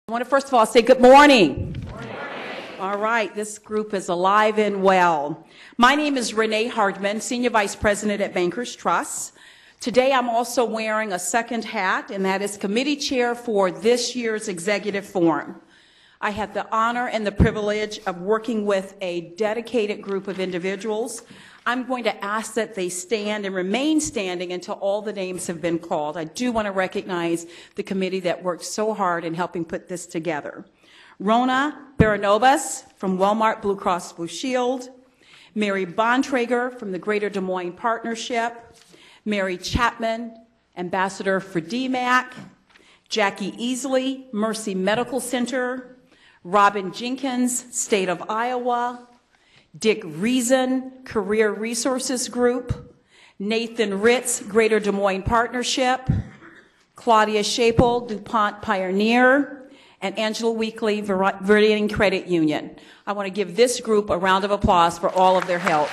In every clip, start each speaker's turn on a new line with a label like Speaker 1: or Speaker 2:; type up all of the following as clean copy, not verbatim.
Speaker 1: I want to first of all say good morning. Good morning. All right, this group is alive and well. My name is Renee Hardman, Senior Vice President at Bankers Trust. Today I'm also wearing a second hat, and that is Committee Chair for this year's Executive Forum. I had the honor and the privilege of working with a dedicated group of individuals. I'm going to ask that they stand and remain standing until all the names have been called. I do want to recognize the committee that worked so hard in helping put this together. Rona Baranovas from Walmart Blue Cross Blue Shield, Mary Bontrager from the Greater Des Moines Partnership, Mary Chapman, Ambassador for DMAC, Jackie Easley, Mercy Medical Center, Robin Jenkins, State of Iowa, Dick Reason, Career Resources Group, Nathan Ritz, Greater Des Moines Partnership, Claudia Shapel, DuPont Pioneer, and Angela Weekly, Veridian Credit Union. I want to give this group a round of applause for all of their help.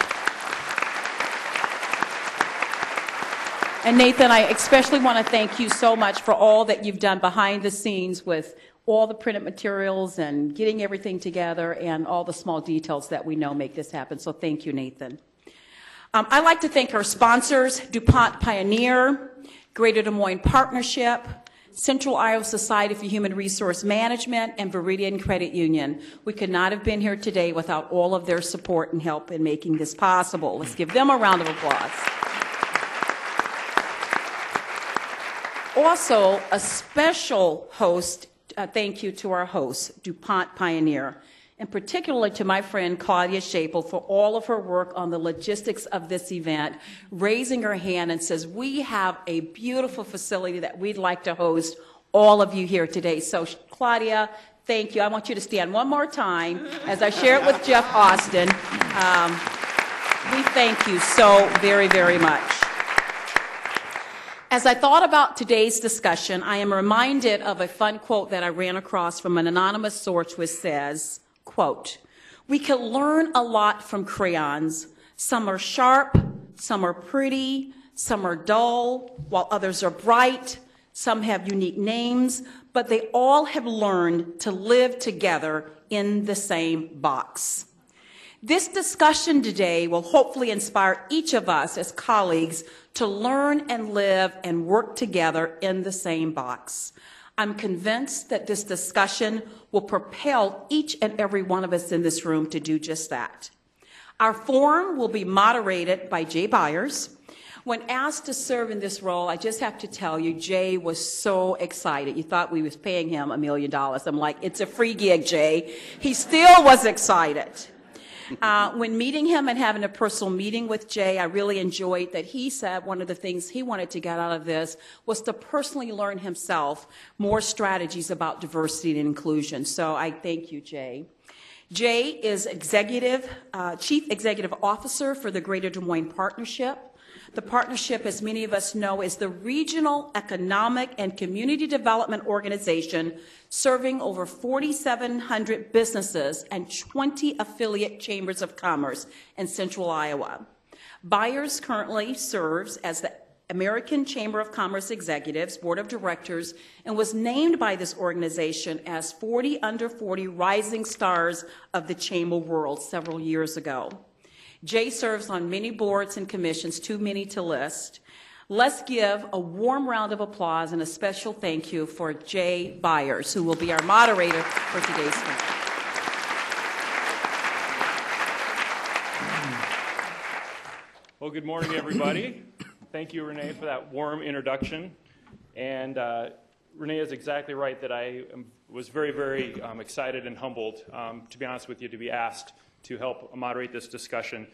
Speaker 1: And Nathan, I especially want to thank you so much for all that you've done behind the scenes with all the printed materials and getting everything together and all the small details that we know make this happen. So thank you, Nathan. I'd like to thank our sponsors, DuPont Pioneer, Greater Des Moines Partnership, Central Iowa Society for Human Resource Management, and Veridian Credit Union. We could not have been here today without all of their support and help in making this possible. Let's give them a round of applause. Also, a special thank you to our host, DuPont Pioneer, and particularly to my friend Claudia Shapel for all of her work on the logistics of this event, raising her hand and says, we have a beautiful facility that we'd like to host all of you here today. So Claudia, thank you. I want you to stand one more time as I share it with Jeff Austin. We thank you so very, very much. As I thought about today's discussion, I am reminded of a fun quote that I ran across from an anonymous source which says, quote, "We can learn a lot from crayons. Some are sharp, some are pretty, some are dull, while others are bright. Some have unique names, but they all have learned to live together in the same box." This discussion today will hopefully inspire each of us as colleagues to learn and live and work together in the same box. I'm convinced that this discussion will propel each and every one of us in this room to do just that. Our forum will be moderated by Jay Byers. When asked to serve in this role, I just have to tell you, Jay was so excited. You thought we was paying him $1 million. I'm like, it's a free gig, Jay. He still was excited. When meeting him and having a personal meeting with Jay, I really enjoyed that he said one of the things he wanted to get out of this was to personally learn himself more strategies about diversity and inclusion. So I thank you, Jay. Jay is Chief Executive Officer for the Greater Des Moines Partnership. The partnership, as many of us know, is the regional economic and community development organization serving over 4,700 businesses and 20 affiliate chambers of commerce in central Iowa. Byers currently serves as the American Chamber of Commerce Executives Board of Directors and was named by this organization as 40 under 40 rising stars of the chamber world several years ago. Jay serves on many boards and commissions, too many to list. Let's give a warm round of applause and a special thank you for Jay Byers, who will be our moderator for today's meeting.
Speaker 2: Well, good morning, everybody. Thank you, Renee, for that warm introduction. And Renee is exactly right that I was very, very excited and humbled, to be honest with you, to be asked to help moderate this discussion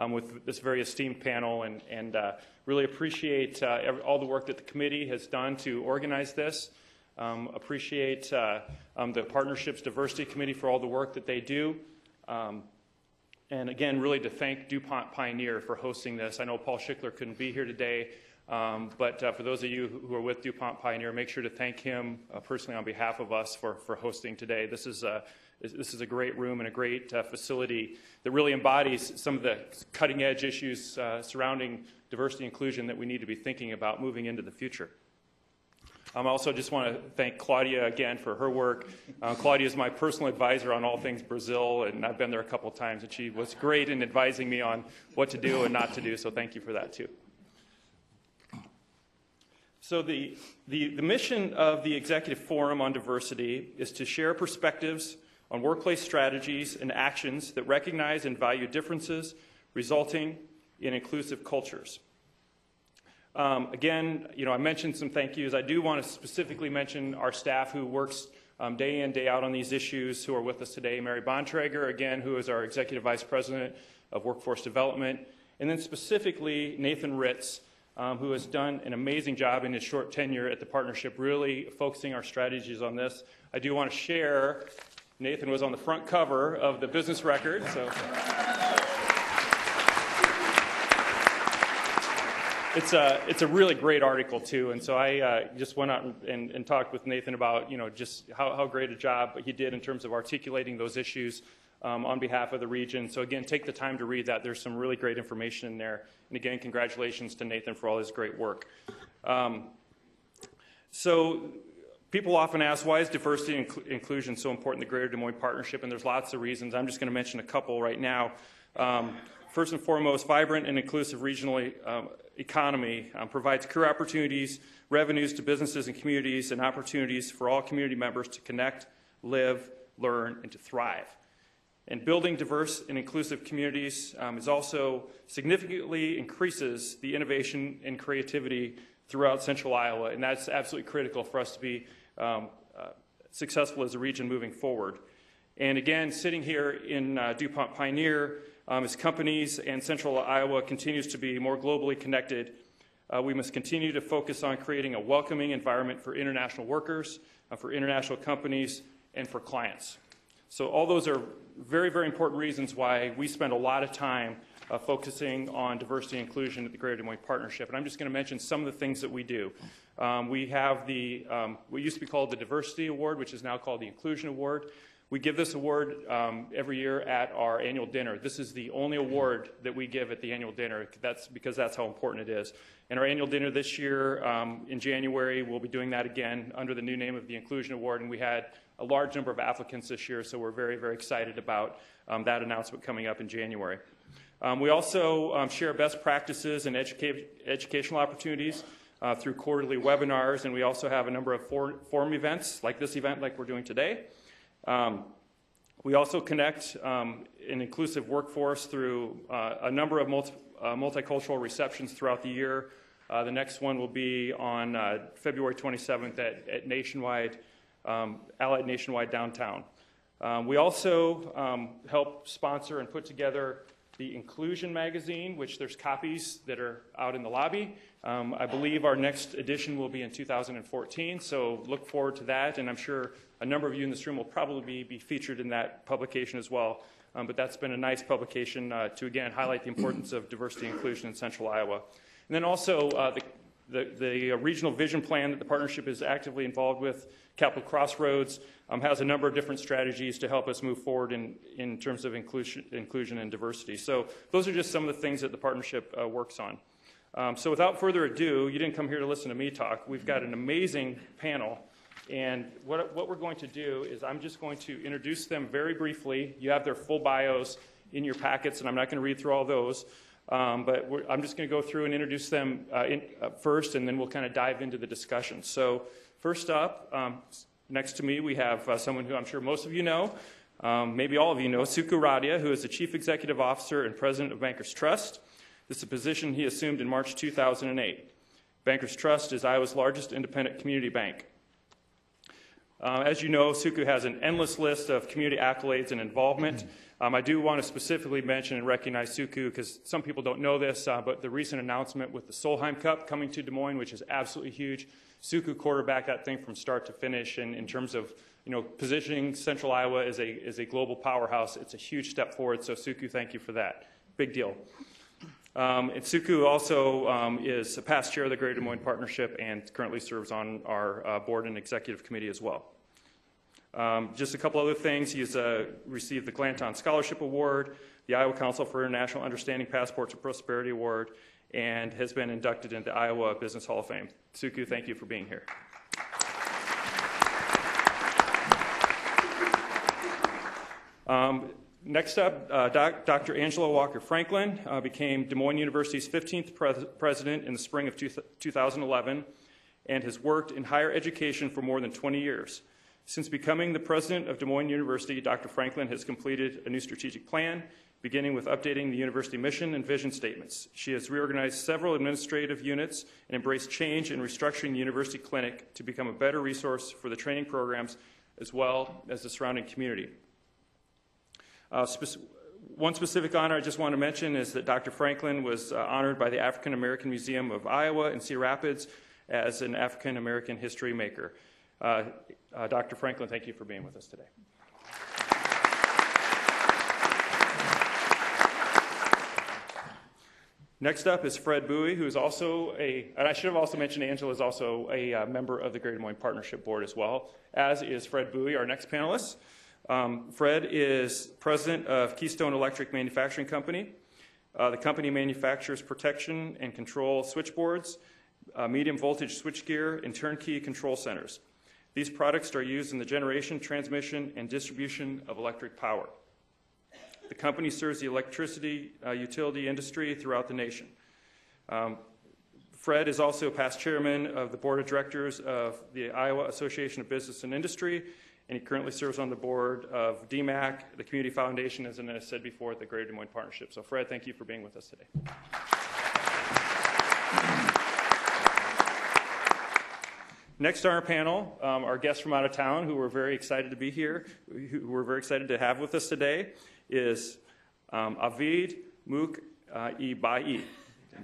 Speaker 2: with this very esteemed panel, and really appreciate all the work that the committee has done to organize this. Appreciate the Partnerships Diversity Committee for all the work that they do. And again, really to thank DuPont Pioneer for hosting this. I know Paul Schickler couldn't be here today, but for those of you who are with DuPont Pioneer, make sure to thank him personally on behalf of us for hosting today. This is a great room and a great facility that really embodies some of the cutting-edge issues surrounding diversity and inclusion that we need to be thinking about moving into the future. I also just want to thank Claudia again for her work. Claudia is my personal advisor on all things Brazil, and I've been there a couple of times, and she was great in advising me on what to do and not to do, so thank you for that too. So the mission of the Executive Forum on Diversity is to share perspectives on workplace strategies and actions that recognize and value differences, resulting in inclusive cultures. Again, I mentioned some thank yous. I do want to specifically mention our staff who works day in, day out on these issues, who are with us today. Mary Bontrager, again, who is our Executive Vice President of Workforce Development. And then specifically Nathan Ritz, who has done an amazing job in his short tenure at the partnership, really focusing our strategies on this. I do want to share, Nathan was on the front cover of the Business Record. So it's a really great article too, and so I just went out and talked with Nathan about just how great a job he did in terms of articulating those issues on behalf of the region. So again, take the time to read that. There's some really great information in there. And again, congratulations to Nathan for all his great work. So people often ask, why is diversity and inclusion so important in the Greater Des Moines Partnership? And there's lots of reasons. I'm just going to mention a couple right now. First and foremost, vibrant and inclusive regional economy provides career opportunities, revenues to businesses and communities, and opportunities for all community members to connect, live, learn, and to thrive. And building diverse and inclusive communities is also significantly increases the innovation and creativity throughout Central Iowa, and that's absolutely critical for us to be successful as a region moving forward. And again, sitting here in DuPont Pioneer, as companies and Central Iowa continues to be more globally connected, we must continue to focus on creating a welcoming environment for international workers, for international companies, and for clients. So all those are very, very important reasons why we spend a lot of time focusing on diversity and inclusion at the Greater Des Moines Partnership. And I'm just going to mention some of the things that we do. We have the, what used to be called the Diversity Award, which is now called the Inclusion Award. We give this award every year at our annual dinner. This is the only award that we give at the annual dinner. That's because that's how important it is. And our annual dinner this year in January, we'll be doing that again under the new name of the Inclusion Award. And we had a large number of applicants this year, so we're very, very excited about that announcement coming up in January. We also share best practices and educational opportunities through quarterly webinars, and we also have a number of forum events, like this event like we're doing today. We also connect an inclusive workforce through a number of multicultural receptions throughout the year. The next one will be on February 27th at Nationwide, Allied Nationwide downtown. We also help sponsor and put together the Inclusion magazine, which there's copies that are out in the lobby. I believe our next edition will be in 2014, so look forward to that, and I'm sure a number of you in this room will probably be featured in that publication as well. But that's been a nice publication to, again, highlight the importance of diversity and inclusion in Central Iowa. And then also the regional vision plan that the partnership is actively involved with, Capital Crossroads, has a number of different strategies to help us move forward in terms of inclusion and diversity. So those are just some of the things that the partnership works on. So without further ado, you didn't come here to listen to me talk. We've got an amazing panel. And what we're going to do is I'm just going to introduce them very briefly. You have their full bios in your packets, and I'm not going to read through all those. But I'm just going to go through and introduce them first, and then we'll kind of dive into the discussion. So first up, next to me, we have someone who I'm sure most of you know, maybe all of you know, Suku Radia, who is the Chief Executive Officer and President of Bankers Trust. This is a position he assumed in March 2008. Bankers Trust is Iowa's largest independent community bank. As you know, Suku has an endless list of community accolades and involvement. I do want to specifically mention and recognize Suku because some people don't know this, but the recent announcement with the Solheim Cup coming to Des Moines, which is absolutely huge. Suku quarterbacked that thing from start to finish, and in terms of positioning Central Iowa as a global powerhouse, it's a huge step forward. So Suku, thank you for that. Big deal. And Suku also is a past chair of the Greater Des Moines Partnership and currently serves on our board and executive committee as well. Just a couple other things. He's received the Glanton Scholarship Award, the Iowa Council for International Understanding Passport to Prosperity Award, and has been inducted into the Iowa Business Hall of Fame. Suku, thank you for being here. Next up, Dr. Angela Walker Franklin became Des Moines University's 15th president in the spring of 2011 and has worked in higher education for more than 20 years. Since becoming the president of Des Moines University, Dr. Franklin has completed a new strategic plan, beginning with updating the university mission and vision statements. She has reorganized several administrative units and embraced change in restructuring the university clinic to become a better resource for the training programs as well as the surrounding community. One specific honor I just want to mention is that Dr. Franklin was honored by the African American Museum of Iowa in Cedar Rapids as an African American history maker. Dr. Franklin, thank you for being with us today. Next up is Fred Buie, who is also and I should have also mentioned Angela is also a member of the Greater Des Moines Partnership Board as well, as is Fred Buie, our next panelist. Fred is president of Keystone Electric Manufacturing Company. The company manufactures protection and control switchboards, medium voltage switchgear, and turnkey control centers. These products are used in the generation, transmission, and distribution of electric power. The company serves the electricity utility industry throughout the nation. Fred is also past chairman of the board of directors of the Iowa Association of Business and Industry, and he currently serves on the board of DMAC, the Community Foundation, as I said before, the Greater Des Moines Partnership. So Fred, thank you for being with us today. Next on our panel, our guest from out of town, who we're very excited to be here, who we're very excited to have with us today, is Avid Modjtabai.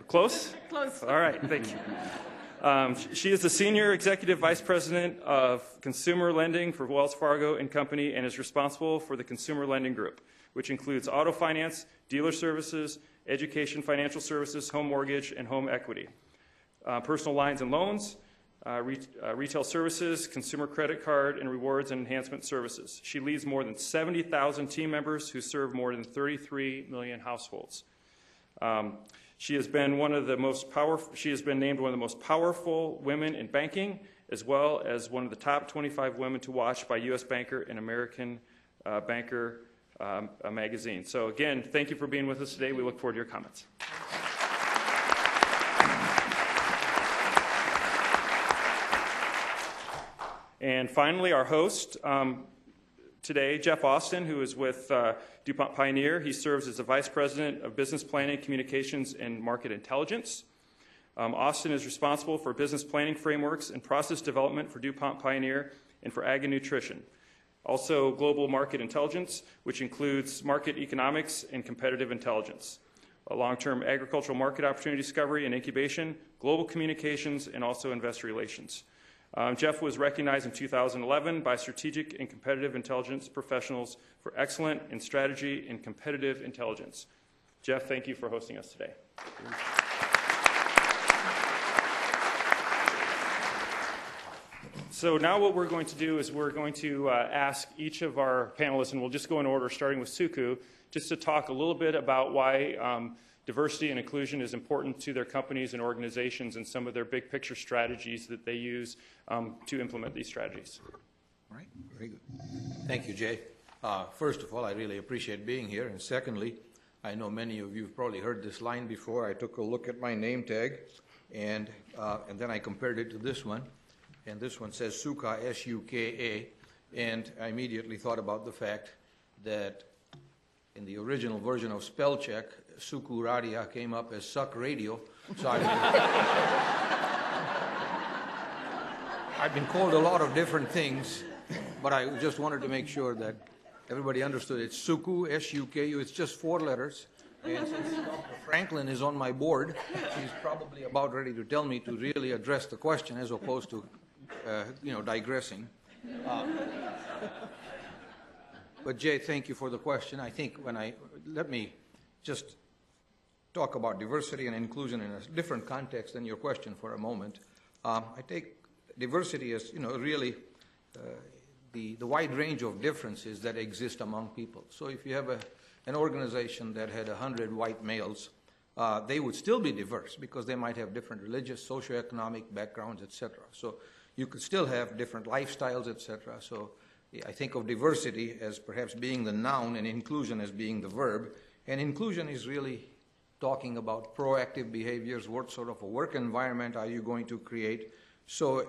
Speaker 2: Close?
Speaker 1: Close.
Speaker 2: All right, thank you. She is the Senior Executive Vice President of Consumer Lending for Wells Fargo and Company and is responsible for the Consumer Lending Group, which includes auto finance, dealer services, education financial services, home mortgage, and home equity, personal lines and loans, retail services, consumer credit card, and rewards and enhancement services. She leads more than 70,000 team members who serve more than 33 million households. She has been named one of the most powerful women in banking, as well as one of the top 25 women to watch by U.S. Banker and American Banker magazine. So again, thank you for being with us today. We look forward to your comments. And finally, our host today, Jeff Austin, who is with DuPont Pioneer. He serves as the Vice President of Business Planning, Communications, and Market Intelligence. Austin is responsible for business planning frameworks and process development for DuPont Pioneer and for Ag and Nutrition. Also, global market intelligence, which includes market economics and competitive intelligence, long-term agricultural market opportunity discovery and incubation, global communications, and also investor relations. Jeff was recognized in 2011 by strategic and competitive intelligence professionals for excellence in strategy and competitive intelligence. Jeff, thank you for hosting us today. So now what we're going to do is we're going to ask each of our panelists, and we'll just go in order, starting with Suku, just to talk a little bit about why diversity and inclusion is important to their companies and organizations and some of their big picture strategies that they use to implement these strategies.
Speaker 3: All right, very good. Thank you, Jay. First of all, I really appreciate being here. And secondly, I know many of you have probably heard this line before. I took a look at my name tag, and then I compared it to this one. And this one says Suka, S-U-K-A. And I immediately thought about the fact that in the original version of spell check, Suku Radia came up as Suck Radio. So I've been called a lot of different things, but I just wanted to make sure that everybody understood it's Suku, S-U-K-U. It's just 4 letters. And since Dr. Franklin is on my board, she's probably about ready to tell me to really address the question as opposed to, digressing. But Jay, thank you for the question. I think let me just talk about diversity and inclusion in a different context than your question for a moment. I take diversity as, really the wide range of differences that exist among people. So if you have an organization that had 100 white males, they would still be diverse because they might have different religious, socioeconomic backgrounds, etc. So you could still have different lifestyles, etc. So I think of diversity as perhaps being the noun and inclusion as being the verb. And inclusion is really talking about proactive behaviors. What sort of a work environment are you going to create? So,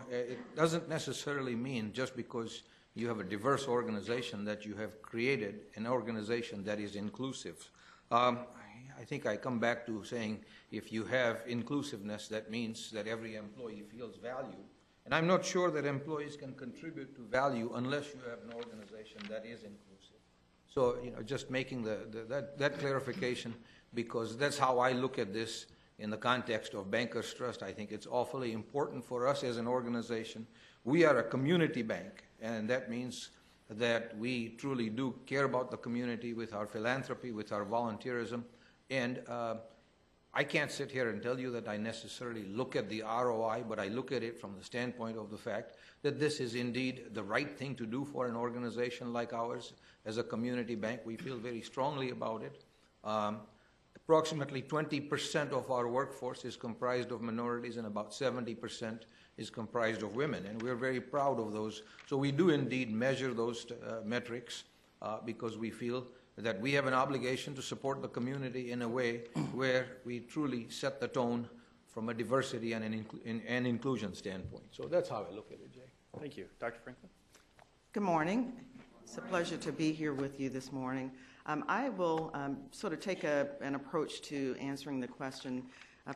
Speaker 3: it doesn't necessarily mean just because you have a diverse organization that you have created an organization that is inclusive. I think I come back to saying if you have inclusiveness, that means that every employee feels valued. And I'm not sure that employees can contribute to value unless you have an organization that is inclusive. So, just making that clarification, because that's how I look at this in the context of Bankers Trust. I think it's awfully important for us as an organization. We are a community bank, and that means that we truly do care about the community with our philanthropy, with our volunteerism. And I can't sit here and tell you that I necessarily look at the ROI, but I look at it from the standpoint of the fact that this is indeed the right thing to do for an organization like ours. As a community bank, we feel very strongly about it. Approximately 20% of our workforce is comprised of minorities, and about 70% is comprised of women, and we're very proud of those. So we do indeed measure those metrics because we feel that we have an obligation to support the community in a way where we truly set the tone from a diversity and an inclusion standpoint. So that's how I look at it, Jay.
Speaker 2: Thank you. Dr. Franklin?
Speaker 4: Good morning. It's a pleasure to be here with you this morning. I will sort of take an approach to answering the question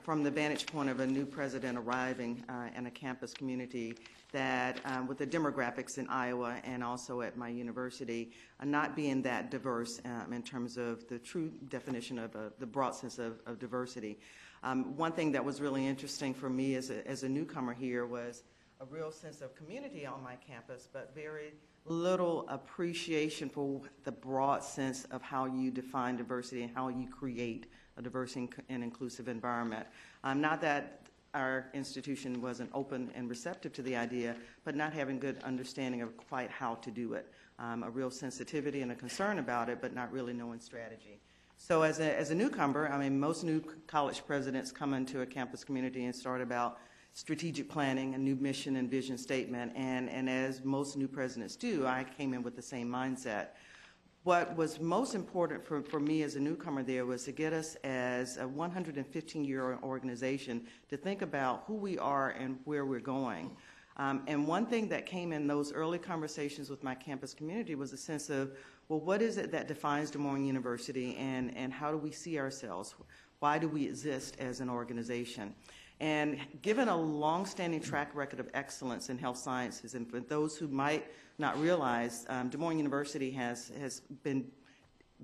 Speaker 4: from the vantage point of a new president arriving in a campus community that with the demographics in Iowa and also at my university, not being that diverse in terms of the true definition of the broad sense of diversity. One thing that was really interesting for me as a newcomer here was a real sense of community on my campus, but very little appreciation for the broad sense of how you define diversity and how you create a diverse and inclusive environment. Not that our institution wasn't open and receptive to the idea, but not having good understanding of quite how to do it. A real sensitivity and a concern about it, but not really knowing strategy. So as a newcomer, I mean, most new college presidents come into a campus community and start about strategic planning, a new mission and vision statement, and as most new presidents do, I came in with the same mindset. What was most important for me as a newcomer there was to get us as a 115-year organization to think about who we are and where we're going. And one thing that came in those early conversations with my campus community was a sense of, well, what is it that defines Des Moines University, and how do we see ourselves? Why do we exist as an organization? And given a long-standing track record of excellence in health sciences, and for those who might not realize, Des Moines University has been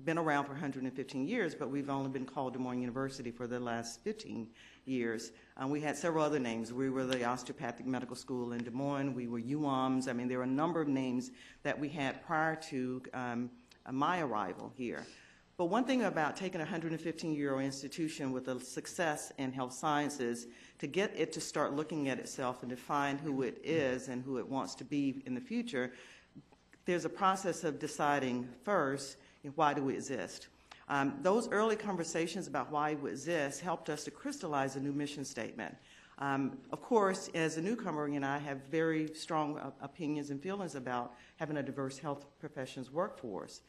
Speaker 4: around for 115 years, but we've only been called Des Moines University for the last 15 years. We had several other names. We were the Osteopathic Medical School in Des Moines. We were UOMS. I mean, there were a number of names that we had prior to my arrival here. But one thing about taking a 115-year-old institution with a success in health sciences to get it to start looking at itself and define who it is and who it wants to be in the future, there's a process of deciding first, why do we exist? Those early conversations about why we exist helped us to crystallize a new mission statement. Of course, as a newcomer, I have very strong opinions and feelings about having a diverse health professions workforce.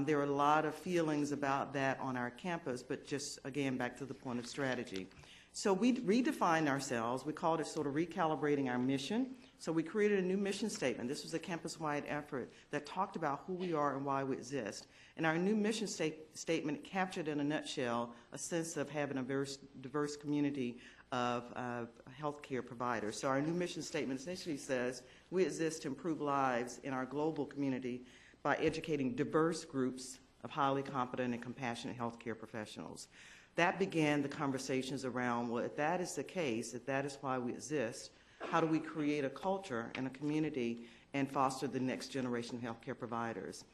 Speaker 4: There are a lot of feelings about that on our campus, but just, again, back to the point of strategy. So we redefined ourselves. We called it sort of recalibrating our mission. So we created a new mission statement. This was a campus-wide effort that talked about who we are and why we exist. And our new mission statement captured in a nutshell a sense of having a very diverse community of healthcare providers. So our new mission statement essentially says we exist to improve lives in our global community by educating diverse groups of highly competent and compassionate healthcare professionals. That began the conversations around, well, if that is the case, if that is why we exist, how do we create a culture and a community and foster the next generation of healthcare providers?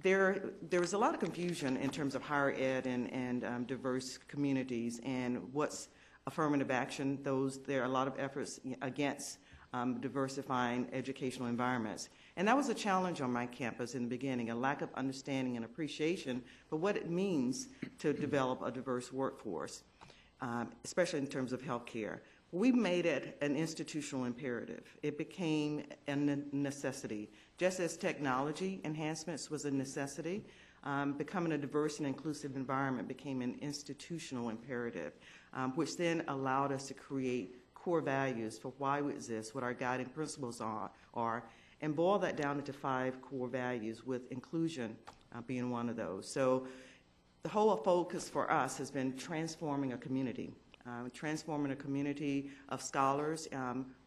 Speaker 4: There is a lot of confusion in terms of higher ed and diverse communities and what's affirmative action. There are a lot of efforts against diversifying educational environments. And that was a challenge on my campus in the beginning, a lack of understanding and appreciation for what it means to develop a diverse workforce, especially in terms of healthcare. We made it an institutional imperative. It became a necessity. Just as technology enhancements was a necessity, becoming a diverse and inclusive environment became an institutional imperative, which then allowed us to create core values for why we exist, what our guiding principles are, and boil that down into 5 core values, with inclusion being one of those. So the whole focus for us has been transforming a community of scholars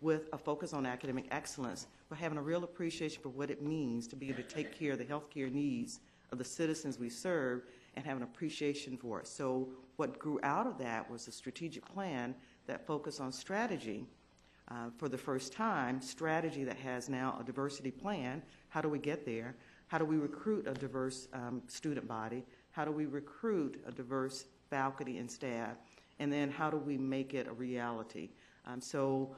Speaker 4: with a focus on academic excellence, but having a real appreciation for what it means to be able to take care of the healthcare needs of the citizens we serve and have an appreciation for it. So what grew out of that was a strategic plan that focused on strategy. For the first time, strategy that has now a diversity plan. How do we get there? How do we recruit a diverse student body? How do we recruit a diverse faculty and staff? And then how do we make it a reality? So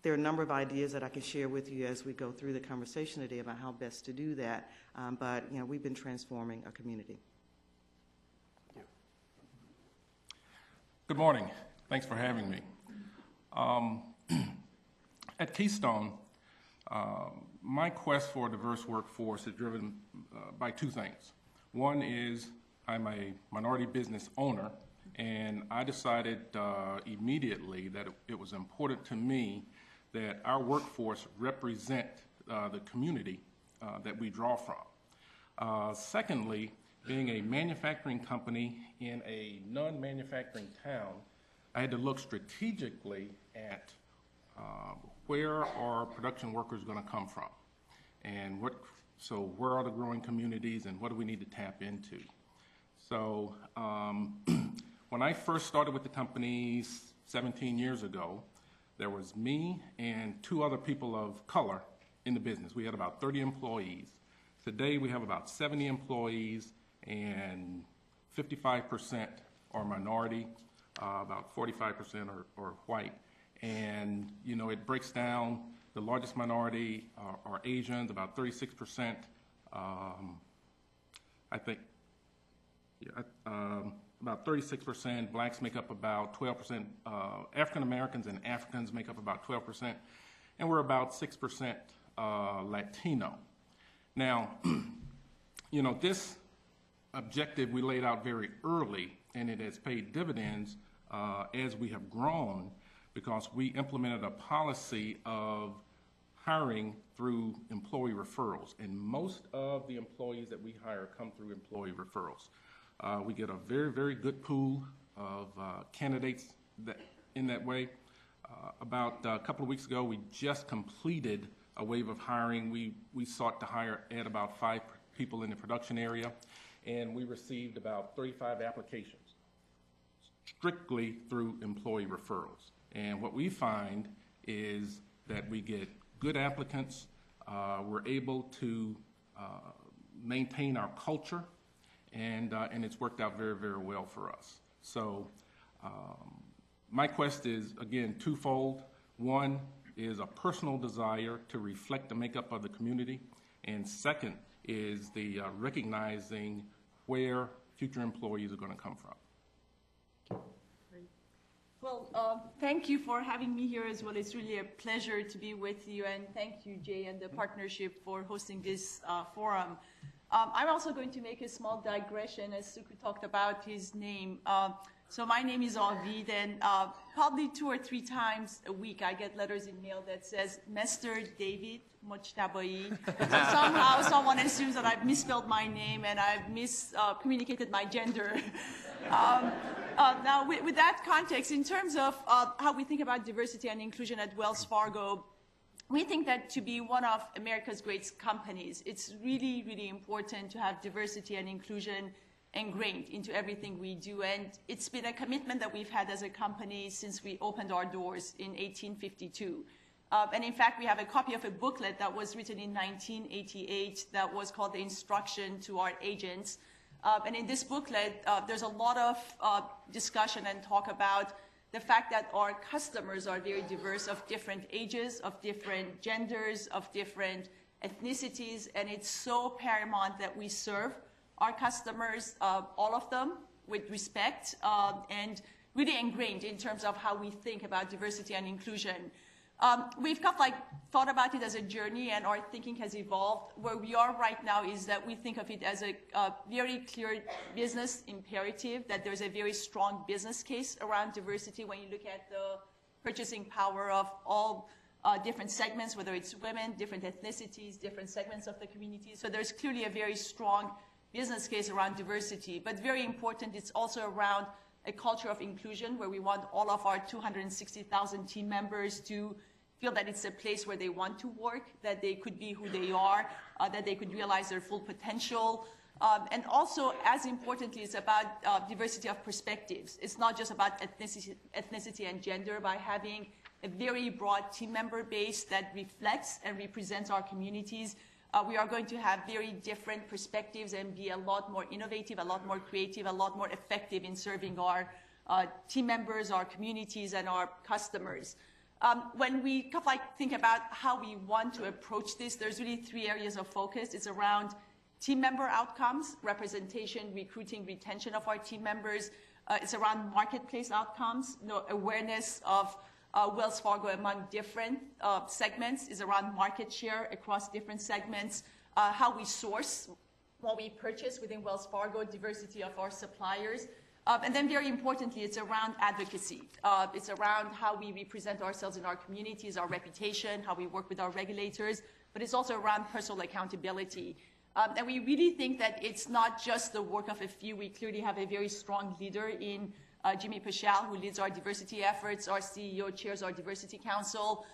Speaker 4: there are a number of ideas that I can share with you as we go through the conversation today about how best to do that. But we've been transforming a community.
Speaker 5: Good morning. Thanks for having me. At Keystone, my quest for a diverse workforce is driven by 2 things. One is I'm a minority business owner, and I decided immediately that it was important to me that our workforce represent the community that we draw from. Secondly, being a manufacturing company in a non-manufacturing town, I had to look strategically at where are production workers going to come from, and where are the growing communities, and what do we need to tap into? So when I first started with the company 17 years ago, there was me and 2 other people of color in the business. We had about 30 employees. Today we have about 70 employees, and 55% are minority, about 45% are white. And it breaks down, the largest minority are Asians, about 36%. I think about 36%. Blacks make up about 12%. African Americans and Africans make up about 12%. And we're about 6% Latino. Now, this objective we laid out very early, and it has paid dividends as we have grown, because we implemented a policy of hiring through employee referrals, and most of the employees that we hire come through employee referrals. We get a very, very good pool of candidates in that way. About a couple of weeks ago, we just completed a wave of hiring. We sought to add about 5 people in the production area, and we received about 35 applications, strictly through employee referrals. And what we find is that we get good applicants, we're able to maintain our culture, and it's worked out very, very well for us. So my quest is, again, twofold. One is a personal desire to reflect the makeup of the community, and second is the recognizing where future employees are going to come from.
Speaker 6: Well, thank you for having me here as well. It's really a pleasure to be with you, and thank you, Jay, and the partnership for hosting this forum. I'm also going to make a small digression as Suku talked about his name. So my name is Avid, and probably 2 or 3 times a week I get letters in mail that says, Mr. David Modjtabai. Somehow someone assumes that I've misspelled my name and I've miscommunicated my gender. Now, with that context, in terms of how we think about diversity and inclusion at Wells Fargo, we think that to be one of America's great companies, it's really, really important to have diversity and inclusion ingrained into everything we do. And it's been a commitment that we've had as a company since we opened our doors in 1852. And in fact, we have a copy of a booklet that was written in 1988 that was called The Instruction to Our Agents. And in this booklet, there's a lot of discussion and talk about the fact that our customers are very diverse, of different ages, of different genders, of different ethnicities, and it's so paramount that we serve our customers, all of them, with respect, and really ingrained in terms of how we think about diversity and inclusion. We've kind of like thought about it as a journey, and our thinking has evolved. Where we are right now is that we think of it as a very clear business imperative, that there's a very strong business case around diversity when you look at the purchasing power of all different segments, whether it's women, different ethnicities, different segments of the community. So there's clearly a very strong business case around diversity. But very important, it's also around a culture of inclusion where we want all of our 260,000 team members to feel that it's a place where they want to work, that they could be who they are, that they could realize their full potential. And also, as importantly, it's about diversity of perspectives. It's not just about ethnicity and gender. By having a very broad team member base that reflects and represents our communities, we are going to have very different perspectives and be a lot more innovative, a lot more creative, a lot more effective in serving our team members, our communities, and our customers. When we kind of like think about how we want to approach this, there's really 3 areas of focus. It's around team member outcomes, representation, recruiting, retention of our team members. It's around marketplace outcomes, awareness of Wells Fargo among different segments, is around market share across different segments, how we source what we purchase within Wells Fargo, diversity of our suppliers. And then very importantly, it's around advocacy. It's around how we represent ourselves in our communities, our reputation, how we work with our regulators, but it's also around personal accountability. And we really think that it's not just the work of a few. We clearly have a very strong leader in Jimmy Paschal, who leads our diversity efforts. Our CEO chairs our diversity council.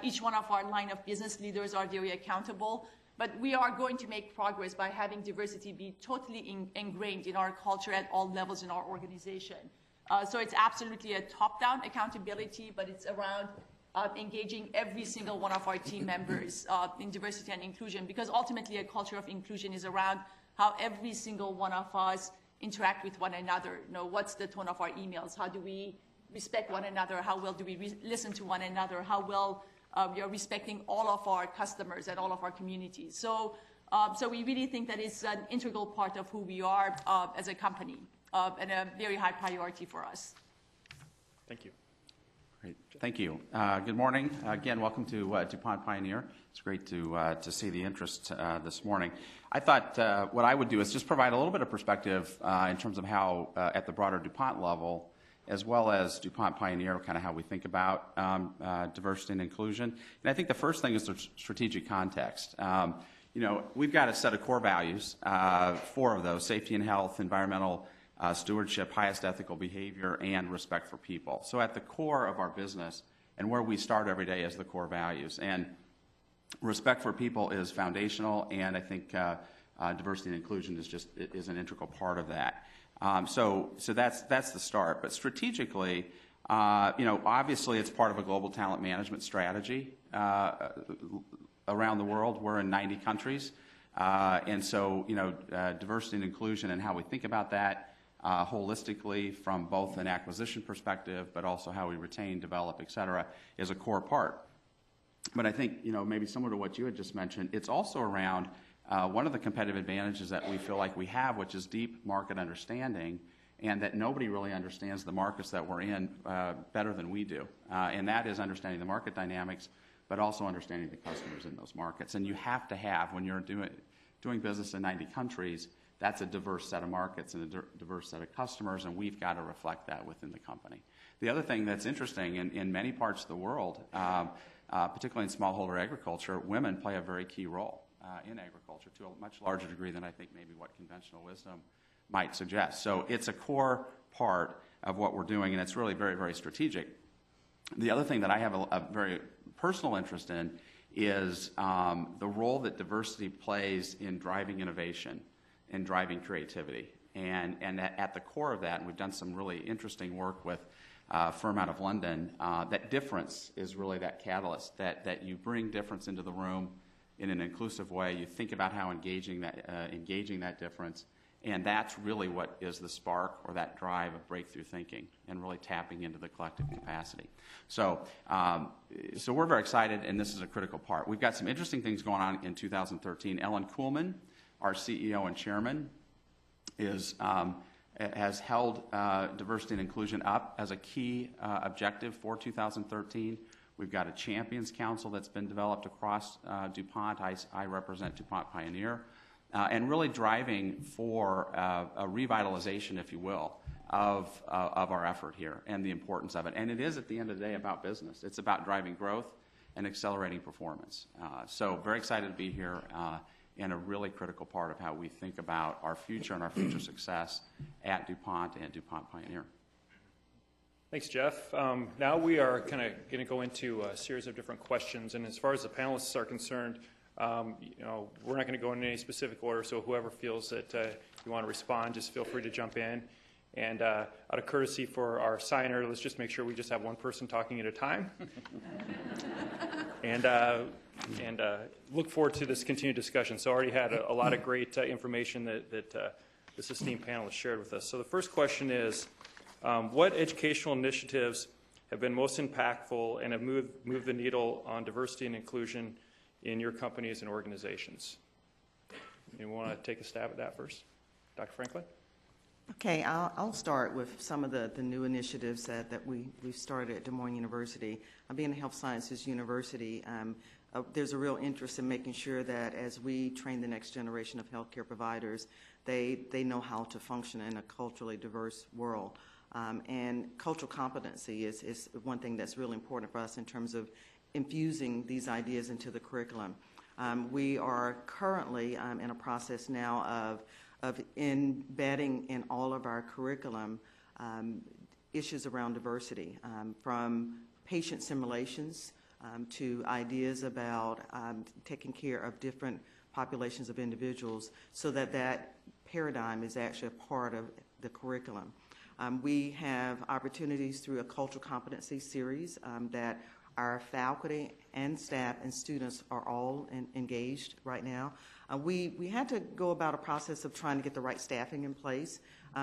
Speaker 6: Each one of our line of business leaders are very accountable. But we are going to make progress by having diversity be totally ingrained in our culture at all levels in our organization. So it's absolutely a top-down accountability, but it's around engaging every single one of our team members in diversity and inclusion, because ultimately a culture of inclusion is around how every single one of us interact with one another. You know, what's the tone of our emails? How do we respect one another? How well do we listen to one another? How well we are respecting all of our customers and all of our communities. So we really think that it's an integral part of who we are as a company and a very high priority for us.
Speaker 2: Thank you.
Speaker 7: Great. Thank you. Good morning. Again, welcome to DuPont Pioneer. It's great to see the interest this morning. I thought what I would do is just provide a little bit of perspective in terms of how, at the broader DuPont level, as well as DuPont Pioneer, kind of how we think about diversity and inclusion. And I think the first thing is the strategic context. You know, we've got a set of core values, 4 of those: safety and health, environmental stewardship, highest ethical behavior, and respect for people. So at the core of our business and where we start every day is the core values. And respect for people is foundational, and I think diversity and inclusion is an integral part of that. So that's the start. But strategically, you know, obviously it's part of a global talent management strategy around the world. We're in 90 countries. And so, you know, diversity and inclusion and how we think about that holistically from both an acquisition perspective, but also how we retain, develop, et cetera, is a core part. But I think, you know, maybe similar to what you had just mentioned, it's also around one of the competitive advantages that we feel like we have, which is deep market understanding, and that nobody really understands the markets that we're in better than we do. And that is understanding the market dynamics, but also understanding the customers in those markets. And you have to have, when you're doing business in 90 countries, that's a diverse set of markets and a diverse set of customers, and we've got to reflect that within the company. The other thing that's interesting, in many parts of the world, particularly in smallholder agriculture, women play a very key role in agriculture to a much larger degree than I think maybe what conventional wisdom might suggest. So it's a core part of what we're doing, and it's really very, very strategic. The other thing that I have a very personal interest in is the role that diversity plays in driving innovation and driving creativity. And at the core of that, and we've done some really interesting work with a firm out of London, that difference is really that catalyst, that you bring difference into the room in an inclusive way. You think about how engaging that difference, and that's really what is the spark or that drive of breakthrough thinking and really tapping into the collective capacity. So we're very excited, and this is a critical part. We've got some interesting things going on in 2013. Ellen Kuhlman, our CEO and chairman, has held diversity and inclusion up as a key objective for 2013. We've got a Champions Council that's been developed across DuPont. I represent DuPont Pioneer, and really driving for a revitalization, if you will, of our effort here and the importance of it. And it is, at the end of the day, about business. It's about driving growth and accelerating performance. So very excited to be here and a really critical part of how we think about our future and our future success at DuPont and DuPont Pioneer.
Speaker 2: Thanks, Jeff. Now we are kind of going to go into a series of different questions, and as far as the panelists are concerned, we're not going to go in any specific order, so whoever feels that you want to respond, just feel free to jump in. And out of courtesy for our signer, let's just make sure we just have one person talking at a time. and look forward to this continued discussion. So I already had a lot of great information that this esteemed panelist shared with us. So the first question is, what educational initiatives have been most impactful and have moved the needle on diversity and inclusion in your companies and organizations? You want to take a stab at that first? Dr. Franklin?
Speaker 4: Okay, I'll start with some of the new initiatives that we've started at Des Moines University. Being a health sciences university, there's a real interest in making sure that as we train the next generation of healthcare providers, they know how to function in a culturally diverse world. And cultural competency is one thing that's really important for us in terms of infusing these ideas into the curriculum. We are currently in a process now of embedding in all of our curriculum issues around diversity, from patient simulations to ideas about taking care of different populations of individuals, so that paradigm is actually a part of the curriculum. We have opportunities through a cultural competency series that our faculty and staff and students are all engaged right now. We had to go about a process of trying to get the right staffing in place.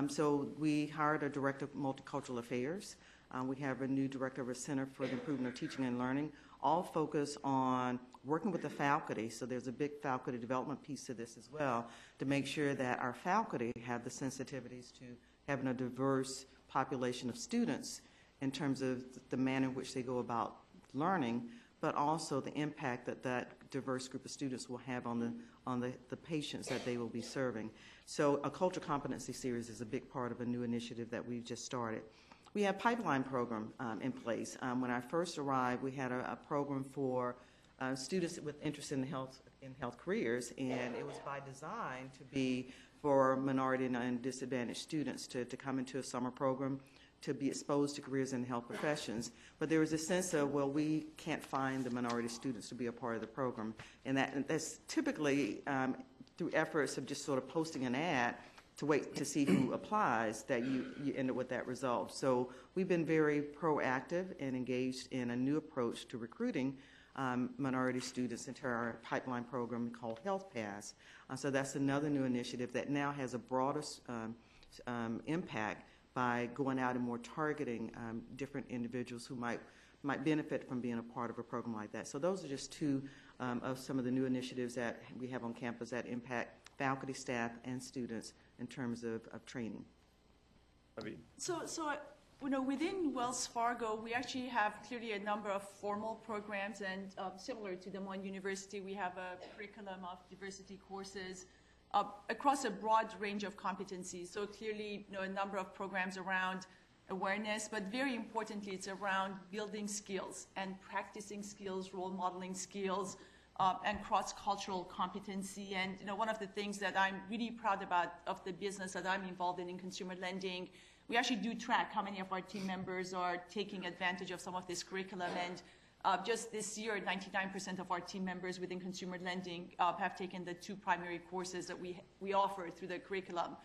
Speaker 4: So we hired a director of multicultural affairs. We have a new director of a Center for the Improvement of Teaching and Learning, all focused on working with the faculty. So there's a big faculty development piece to this as well, to make sure that our faculty have the sensitivities to having a diverse population of students in terms of the manner in which they go about learning, but also the impact that that diverse group of students will have on the patients that they will be serving. So a cultural competency series is a big part of a new initiative that we've just started. We have a pipeline program in place. When I first arrived, we had a program for students with interest in health careers, and it was by design to be for minority and disadvantaged students to come into a summer program to be exposed to careers in health professions. But there was a sense of, well, we can't find the minority students to be a part of the program. And that's typically through efforts of just sort of posting an ad to wait to see who applies that you end up with that result. So we've been very proactive and engaged in a new approach to recruiting minority students into our pipeline program called Health Pass. So that's another new initiative that now has a broader impact by going out and more targeting different individuals who might benefit from being a part of a program like that. So those are just two of some of the new initiatives that we have on campus that impact faculty, staff, and students in terms of training.
Speaker 2: Avid.
Speaker 6: So within Wells Fargo, we actually have clearly a number of formal programs, and similar to Des Moines University, we have a curriculum of diversity courses across a broad range of competencies. So clearly, a number of programs around awareness, but very importantly, it's around building skills and practicing skills, role modeling skills, and cross-cultural competency. And one of the things that I'm really proud about of the business that I'm involved in consumer lending, we actually do track how many of our team members are taking advantage of some of this curriculum. And just this year, 99% of our team members within consumer lending have taken the 2 primary courses that we offer through the curriculum.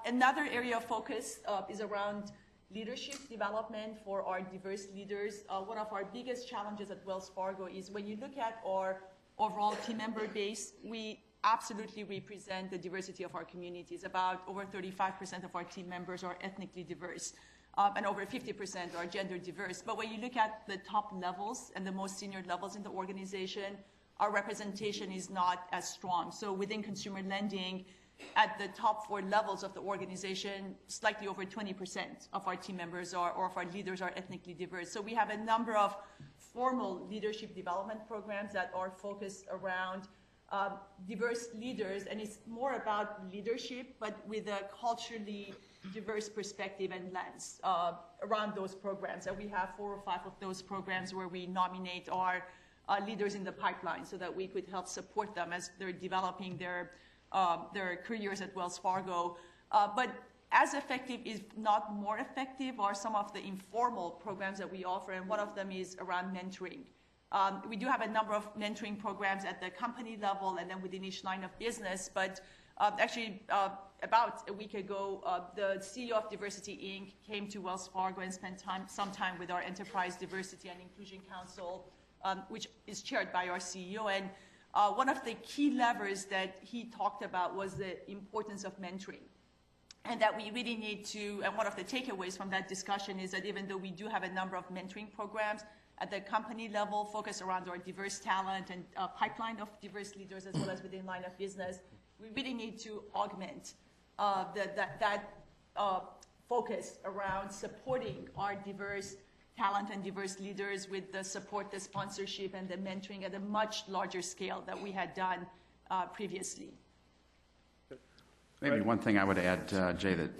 Speaker 6: Another area of focus is around leadership development for our diverse leaders. One of our biggest challenges at Wells Fargo is when you look at our overall team member base, we absolutely represent the diversity of our communities. About over 35% of our team members are ethnically diverse, and over 50% are gender diverse. But when you look at the top levels and the most senior levels in the organization, our representation is not as strong. So within consumer lending, at the top 4 levels of the organization, slightly over 20% of our team members or of our leaders are ethnically diverse. So we have a number of formal leadership development programs that are focused around diverse leaders, and it's more about leadership, but with a culturally diverse perspective and lens around those programs. And we have 4 or 5 of those programs where we nominate our leaders in the pipeline so that we could help support them as they're developing their careers at Wells Fargo. But as effective, if not more effective, are some of the informal programs that we offer, and one of them is around mentoring. We do have a number of mentoring programs at the company level and then within each line of business, but actually about a week ago, the CEO of Diversity Inc. came to Wells Fargo and spent some time with our Enterprise Diversity and Inclusion Council, which is chaired by our CEO. And one of the key levers that he talked about was the importance of mentoring. And that we really need to, and one of the takeaways from that discussion is that even though we do have a number of mentoring programs at the company level focused around our diverse talent and pipeline of diverse leaders as well as within line of business, we really need to augment that focus around supporting our diverse talent and diverse leaders with the support, the sponsorship, and the mentoring at a much larger scale that we had done previously.
Speaker 7: Maybe one thing I would add, Jay, that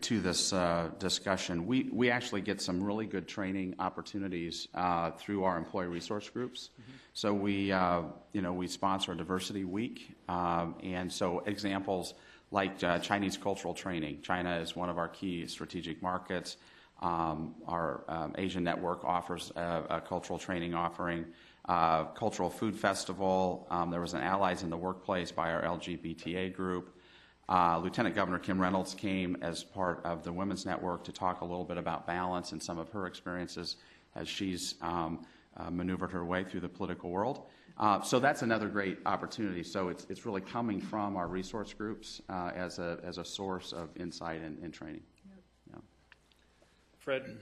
Speaker 7: to this discussion, we actually get some really good training opportunities through our employee resource groups. Mm-hmm. So we sponsor a diversity week, and so examples like Chinese cultural training. China is one of our key strategic markets. Our Asian network offers a cultural training offering. Cultural food festival. There was an Allies in the Workplace by our LGBTA group. Lieutenant Governor Kim Reynolds came as part of the Women's Network to talk a little bit about balance and some of her experiences as she's maneuvered her way through the political world. So that's another great opportunity. So it's really coming from our resource groups as a source of insight and training. Yeah.
Speaker 2: Fred?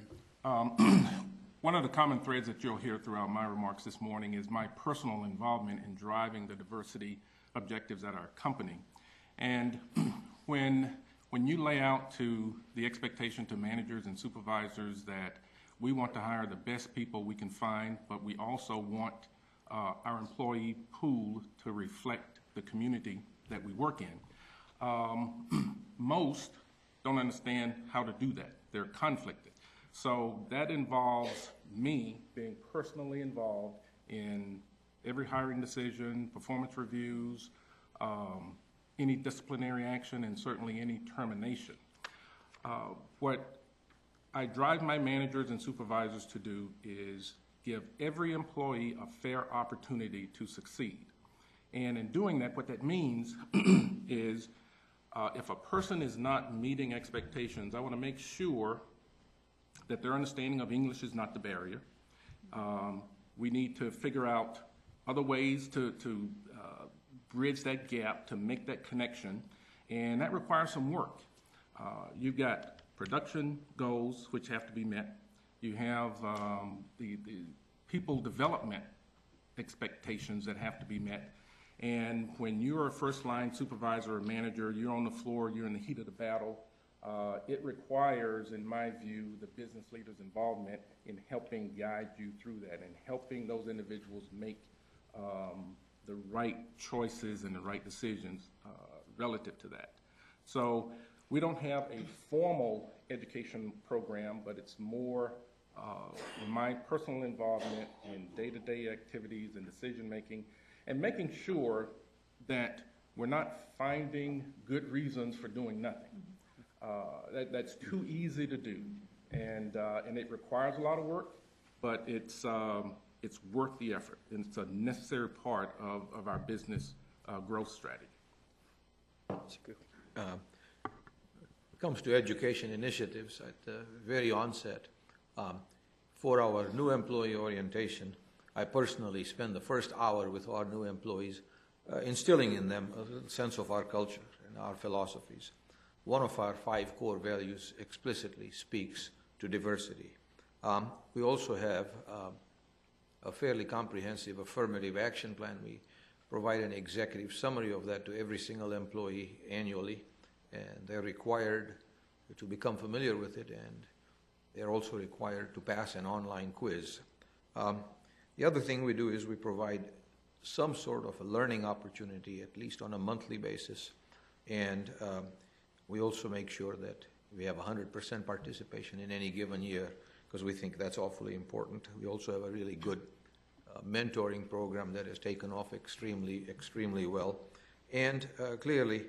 Speaker 5: One of the common threads that you'll hear throughout my remarks this morning is my personal involvement in driving the diversity objectives at our company. And when you lay out to the expectation to managers and supervisors that we want to hire the best people we can find, but we also want our employee pool to reflect the community that we work in, most don't understand how to do that. They're conflicted. So that involves me being personally involved in every hiring decision, performance reviews, any disciplinary action, and certainly any termination. What I drive my managers and supervisors to do is give every employee a fair opportunity to succeed. And in doing that, what that means is if a person is not meeting expectations, I want to make sure that their understanding of English is not the barrier. We need to figure out other ways to bridge that gap, to make that connection, and that requires some work. You've got production goals which have to be met. You have the people development expectations that have to be met. And when you're a first-line supervisor or manager, you're on the floor, you're in the heat of the battle, it requires, in my view, the business leader's involvement in helping guide you through that and helping those individuals make the right choices and the right decisions relative to that. So we don't have a formal education program, but it's more my personal involvement in day-to-day activities and decision-making and making sure that we're not finding good reasons for doing nothing. That's too easy to do, and it requires a lot of work, but it's worth the effort, and it's a necessary part of our business growth strategy.
Speaker 3: When it comes to education initiatives, at the very onset, for our new employee orientation, I personally spend the first hour with our new employees instilling in them a sense of our culture and our philosophies. One of our 5 core values explicitly speaks to diversity. We also have a fairly comprehensive affirmative action plan. We provide an executive summary of that to every single employee annually, and they're required to become familiar with it, and they're also required to pass an online quiz. The other thing we do is we provide some sort of a learning opportunity, at least on a monthly basis, and we also make sure that we have 100% participation in any given year, because we think that's awfully important. We also have a really good mentoring program that has taken off extremely well. And clearly,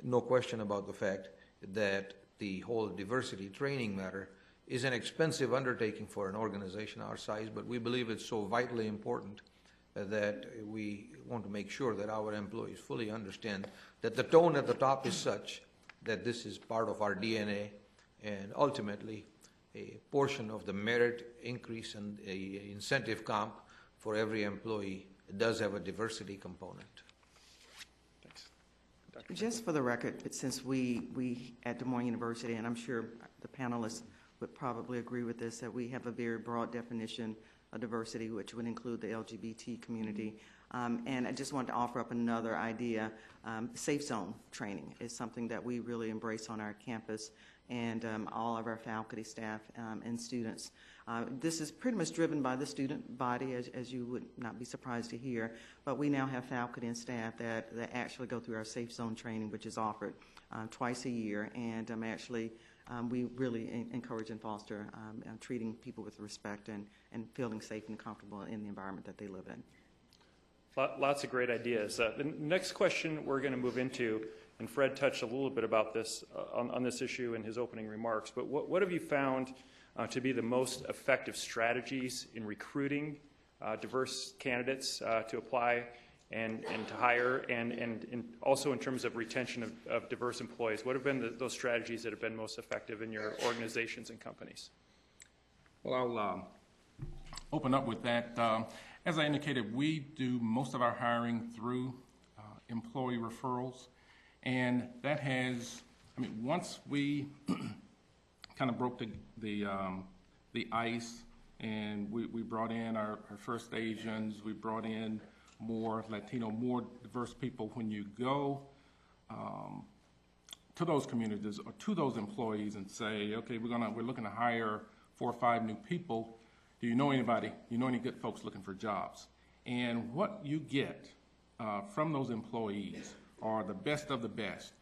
Speaker 3: no question about the fact that the whole diversity training matter is an expensive undertaking for an organization our size, but we believe it's so vitally important that we want to make sure that our employees fully understand that the tone at the top is such that this is part of our DNA, and ultimately a portion of the merit increase and a incentive comp for every employee does have a diversity component.
Speaker 2: Thanks.
Speaker 4: Just for the record, since we at Des Moines University, and I'm sure the panelists would probably agree with this, that we have a very broad definition of diversity, which would include the LGBT community. And I just wanted to offer up another idea. Safe zone training is something that we really embrace on our campus, and all of our faculty, staff, and students. This is pretty much driven by the student body, as you would not be surprised to hear, but we now have faculty and staff that actually go through our safe zone training, which is offered twice a year, and we really encourage and foster treating people with respect and feeling safe and comfortable in the environment that they live in.
Speaker 2: Lots of great ideas. The next question we're going to move into, and Fred touched a little bit about this on this issue in his opening remarks, but what have you found to be the most effective strategies in recruiting diverse candidates to apply and to hire, and also in terms of retention of diverse employees? What have been those strategies that have been most effective in your organizations and companies?
Speaker 5: Well, I'll open up with that. As I indicated, we do most of our hiring through employee referrals, and that has, once we kind of broke the ice, and we brought in our first Asians, we brought in more Latino, more diverse people. When you go to those communities or to those employees and say, okay, we're looking to hire 4 or 5 new people. Do you know anybody? You know any good folks looking for jobs? And what you get from those employees are the best of the best.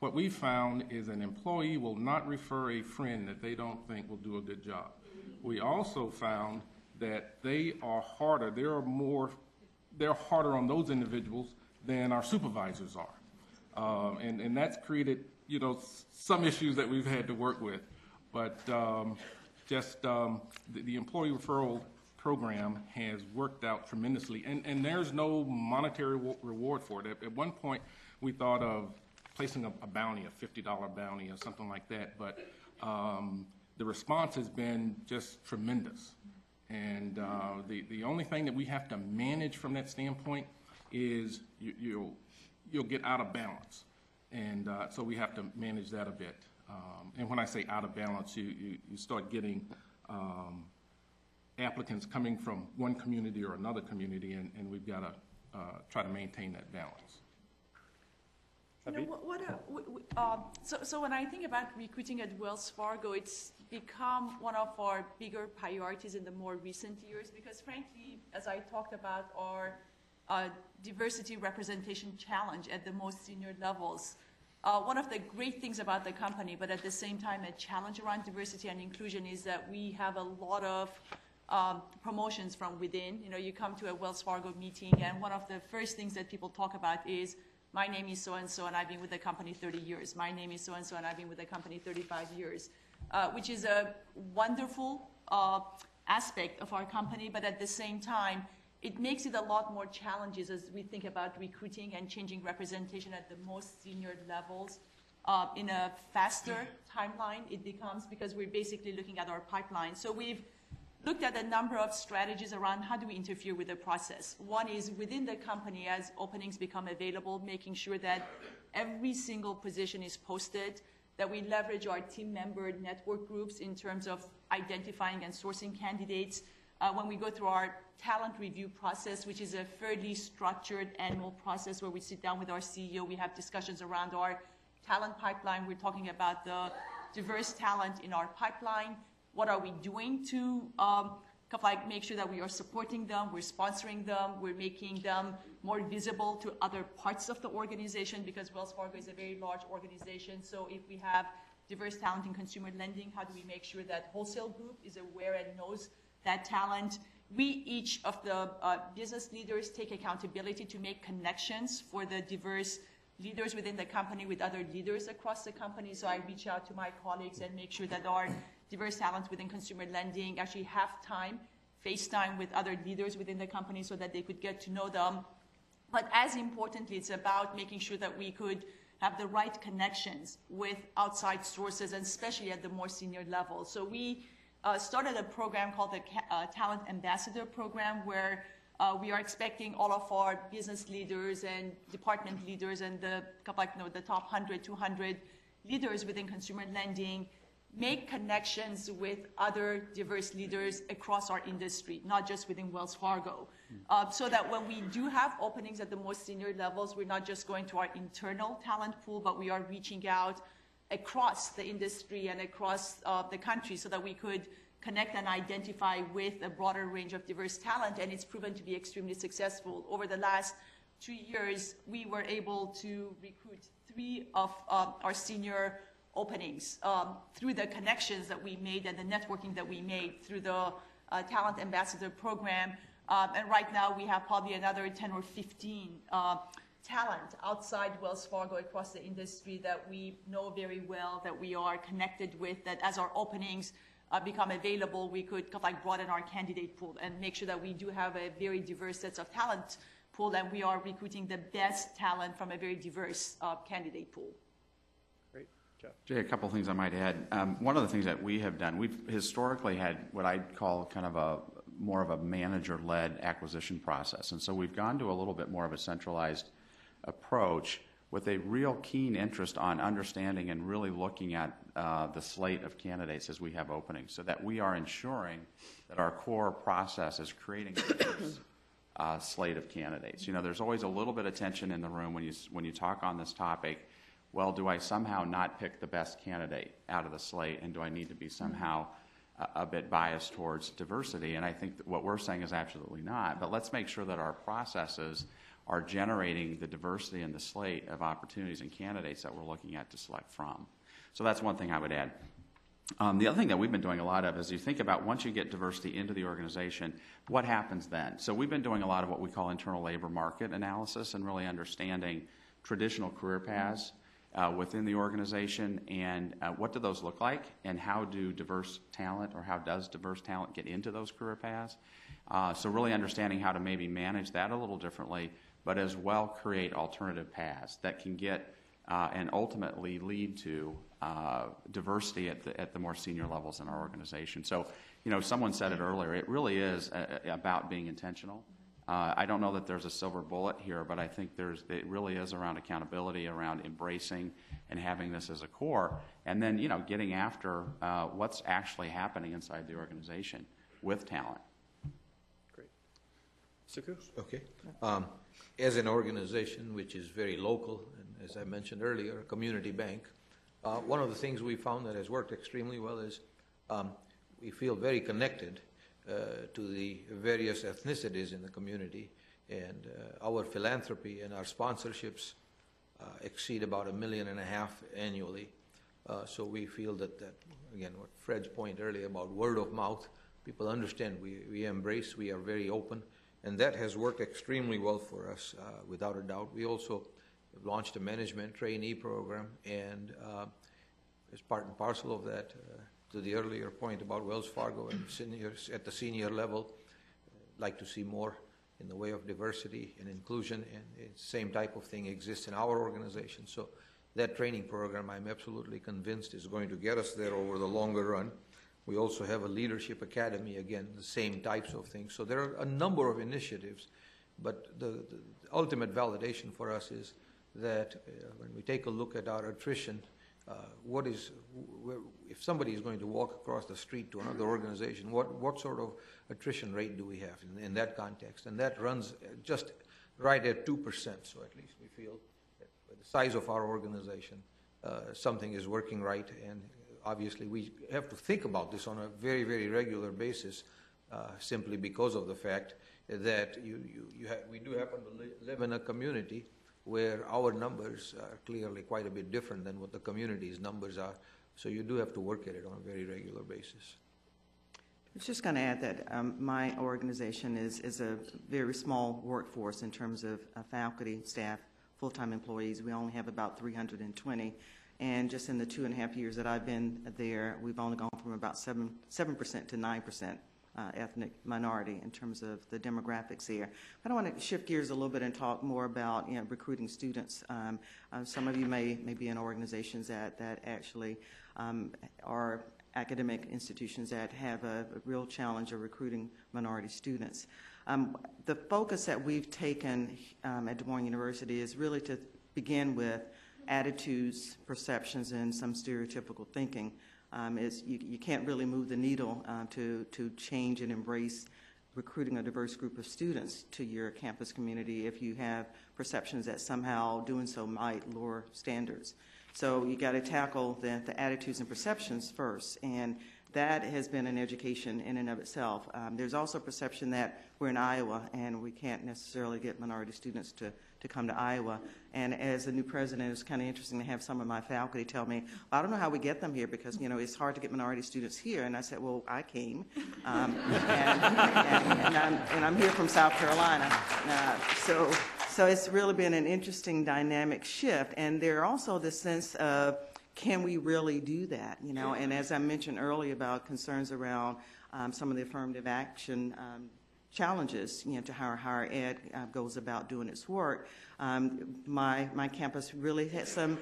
Speaker 5: What we found is an employee will not refer a friend that they don't think will do a good job. We also found that they are harder. They're harder on those individuals than our supervisors are. And that's created, some issues that we've had to work with. But the employee referral program has worked out tremendously, and there's no monetary reward for it. At one point, we thought of placing a bounty, a $50 bounty or something like that, but the response has been just tremendous. And the only thing that we have to manage from that standpoint is you'll get out of balance, and so we have to manage that a bit. And when I say out of balance, you start getting applicants coming from one community or another community, and we've got to try to maintain that balance.
Speaker 6: So when I think about recruiting at Wells Fargo, it's become one of our bigger priorities in the more recent years because, frankly, as I talked about, our diversity representation challenge at the most senior levels. One of the great things about the company, but at the same time a challenge around diversity and inclusion, is that we have a lot of promotions from within. You come to a Wells Fargo meeting, and one of the first things that people talk about is, my name is so-and-so, and I've been with the company 30 years. My name is so-and-so, and I've been with the company 35 years, which is a wonderful aspect of our company, but at the same time, it makes it a lot more challenges as we think about recruiting and changing representation at the most senior levels. In a faster timeline, it becomes, because we're basically looking at our pipeline. So we've looked at a number of strategies around how do we interfere with the process. One is within the company, as openings become available, making sure that every single position is posted, that we leverage our team member network groups in terms of identifying and sourcing candidates. When we go through our talent review process, which is a fairly structured annual process where we sit down with our CEO, we have discussions around our talent pipeline. We're talking about the diverse talent in our pipeline. What are we doing to make sure that we are supporting them, we're sponsoring them, we're making them more visible to other parts of the organization, because Wells Fargo is a very large organization. So if we have diverse talent in consumer lending, how do we make sure that wholesale group is aware and knows that talent? We, each of the business leaders, take accountability to make connections for the diverse leaders within the company with other leaders across the company. So I reach out to my colleagues and make sure that our diverse talent within consumer lending actually have time, FaceTime with other leaders within the company so that they could get to know them. But as importantly, it's about making sure that we could have the right connections with outside sources, and especially at the more senior level. So we started a program called the Talent Ambassador Program, where we are expecting all of our business leaders and department leaders and the top 100, 200 leaders within consumer lending make connections with other diverse leaders across our industry, not just within Wells Fargo, so that when we do have openings at the most senior levels, we're not just going to our internal talent pool, but we are reaching out across the industry and across the country so that we could connect and identify with a broader range of diverse talent, and it's proven to be extremely successful. Over the last 2 years, we were able to recruit 3 of our senior openings through the connections that we made and the networking that we made through the Talent Ambassador Program. And right now we have probably another 10 or 15 talent outside Wells Fargo across the industry that we know very well, that we are connected with, that as our openings become available, we could broaden our candidate pool and make sure that we do have a very diverse set of talent pool, and we are recruiting the best talent from a very diverse candidate pool.
Speaker 7: Jay, a couple things I might add. One of the things that we have done, we've historically had what I'd call kind of more of a manager-led acquisition process. And so we've gone to a little bit more of a centralized approach with a real keen interest on understanding and really looking at the slate of candidates as we have openings, so that we are ensuring that our core process is creating a slate of candidates. You know, there's always a little bit of tension in the room when you talk on this topic. Well, do I somehow not pick the best candidate out of the slate, and do I need to be somehow a bit biased towards diversity? And I think that what we're saying is absolutely not. But let's make sure that our processes are generating the diversity in the slate of opportunities and candidates that we're looking at to select from. So that's one thing I would add. The other thing that we've been doing a lot of is you think about once you get diversity into the organization, what happens then? So we've been doing a lot of what we call internal labor market analysis and really understanding traditional career paths within the organization, and what do those look like, and how do diverse talent, or how does diverse talent get into those career paths? So really understanding how to maybe manage that a little differently, but as well create alternative paths that can get and ultimately lead to diversity at the more senior levels in our organization. So, you know, someone said it earlier, it really is about being intentional. I don't know that there's a silver bullet here, but I think it really is around accountability, around embracing and having this as a core, and then, you know, getting after what's actually happening inside the organization with talent.
Speaker 2: Great. Suku?
Speaker 3: Okay. As an organization which is very local, and as I mentioned earlier, a community bank, one of the things we found that has worked extremely well is we feel very connected to the various ethnicities in the community, and our philanthropy and our sponsorships exceed about $1.5 million annually. So we feel that again, what Fred's point earlier about word of mouth, people understand we embrace, we are very open, and that has worked extremely well for us, without a doubt. We also launched a management trainee program, and as part and parcel of that, to the earlier point about Wells Fargo and seniors at the senior level, like to see more in the way of diversity and inclusion, and the same type of thing exists in our organization. So that training program, I'm absolutely convinced, is going to get us there over the longer run. We also have a leadership academy, again, the same types of things. So there are a number of initiatives, but the ultimate validation for us is that when we take a look at our attrition, if somebody is going to walk across the street to another organization, what sort of attrition rate do we have in that context? And that runs just right at 2%. So at least we feel that with the size of our organization, something is working right. And obviously we have to think about this on a very, very regular basis. simply because of the fact that we do happen to live in a community where our numbers are clearly quite a bit different than what the community's numbers are. So you do have to work at it on a very regular basis.
Speaker 4: I was just going to add that my organization is a very small workforce in terms of faculty, staff, full-time employees. We only have about 320. And just in the 2.5 years that I've been there, we've only gone from about 7% to 9% ethnic minority in terms of the demographics here. I want to shift gears a little bit and talk more about recruiting students. Some of you may be in organizations that actually are academic institutions that have a real challenge of recruiting minority students. The focus that we've taken at Des Moines University is really to begin with attitudes, perceptions, and some stereotypical thinking. You can't really move the needle to change and embrace recruiting a diverse group of students to your campus community if you have perceptions that somehow doing so might lower standards. So you got to tackle the attitudes and perceptions first, and that has been an education in and of itself. There's also perception that we're in Iowa and we can't necessarily get minority students to come to Iowa. And as a new president, it's kind of interesting to have some of my faculty tell me, well, I don't know how we get them here because, it's hard to get minority students here. And I said, well, I came, and I'm here from South Carolina. So it's really been an interesting dynamic shift. And there also the sense of, can we really do that? And as I mentioned earlier about concerns around some of the affirmative action challenges, to how higher ed goes about doing its work. My campus really had some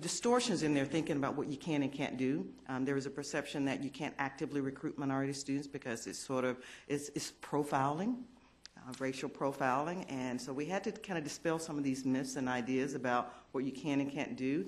Speaker 4: distortions in there thinking about what you can and can't do. There was a perception that you can't actively recruit minority students because it's profiling. Racial profiling, and so we had to kind of dispel some of these myths and ideas about what you can and can't do.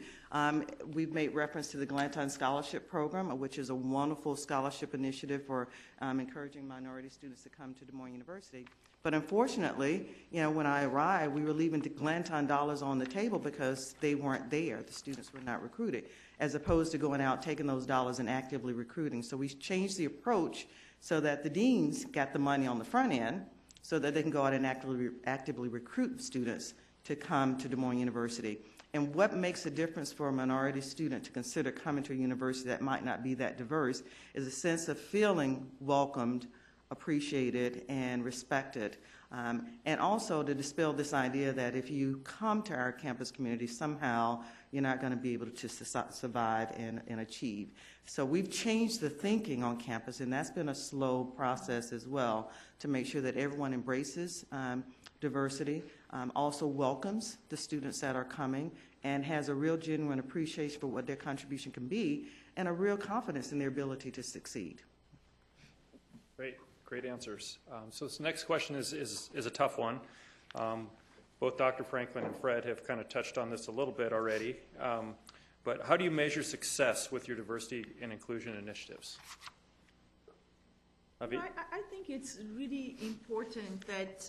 Speaker 4: We've made reference to the Glanton Scholarship Program, which is a wonderful scholarship initiative for encouraging minority students to come to Des Moines University. But unfortunately, when I arrived, we were leaving the Glanton dollars on the table because they weren't there. The students were not recruited, as opposed to going out, taking those dollars and actively recruiting. So we changed the approach so that the deans got the money on the front end, so that they can go out and actively recruit students to come to Des Moines University. And what makes a difference for a minority student to consider coming to a university that might not be that diverse is a sense of feeling welcomed, appreciated, and respected. And also to dispel this idea that if you come to our campus community, somehow you're not going to be able to survive and achieve. So we've changed the thinking on campus, and that's been a slow process as well to make sure that everyone embraces diversity, also welcomes the students that are coming, and has a real genuine appreciation for what their contribution can be, and a real confidence in their ability to succeed.
Speaker 2: Great answers. So this next question is a tough one. Both Dr. Franklin and Fred have kind of touched on this a little bit already. But how do you measure success with your diversity and inclusion initiatives? Avid?
Speaker 6: I think it's really important that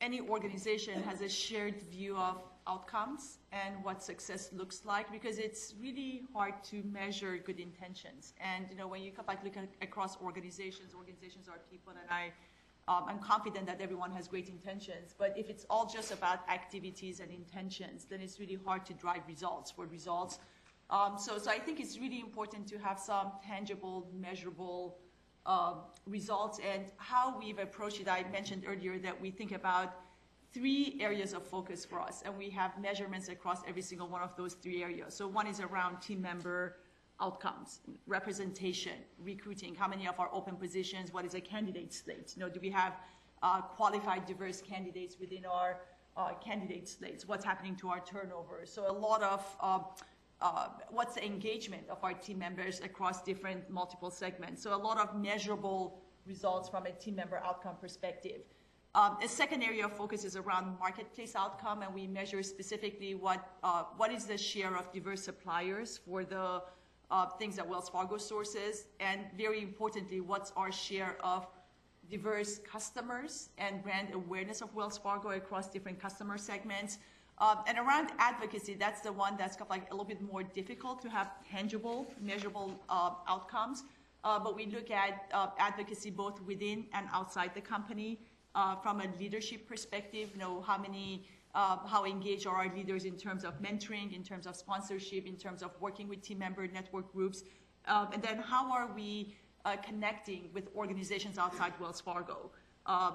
Speaker 6: any organization has a shared view of outcomes and what success looks like, because it's really hard to measure good intentions. And when you look across organizations are people, and I'm confident that everyone has great intentions, but if it's all just about activities and intentions, then it's really hard to drive results. So I think it's really important to have some tangible, measurable results. And how we've approached it, I mentioned earlier that we think about 3 areas of focus for us, and we have measurements across every single one of those 3 areas. So one is around team member outcomes, representation, recruiting, how many of our open positions, what is a candidate slate? Do we have qualified, diverse candidates within our candidate slates? What's happening to our turnover? So a lot of what's the engagement of our team members across different multiple segments? So a lot of measurable results from a team member outcome perspective. A second area of focus is around marketplace outcome, and we measure specifically what is the share of diverse suppliers for the things that Wells Fargo sources, and very importantly, what's our share of diverse customers and brand awareness of Wells Fargo across different customer segments. And around advocacy, that's the one that's a little bit more difficult to have tangible, measurable outcomes. but we look at advocacy both within and outside the company. From a leadership perspective, how engaged are our leaders in terms of mentoring, in terms of sponsorship, in terms of working with team member network groups, and then how are we connecting with organizations outside Wells Fargo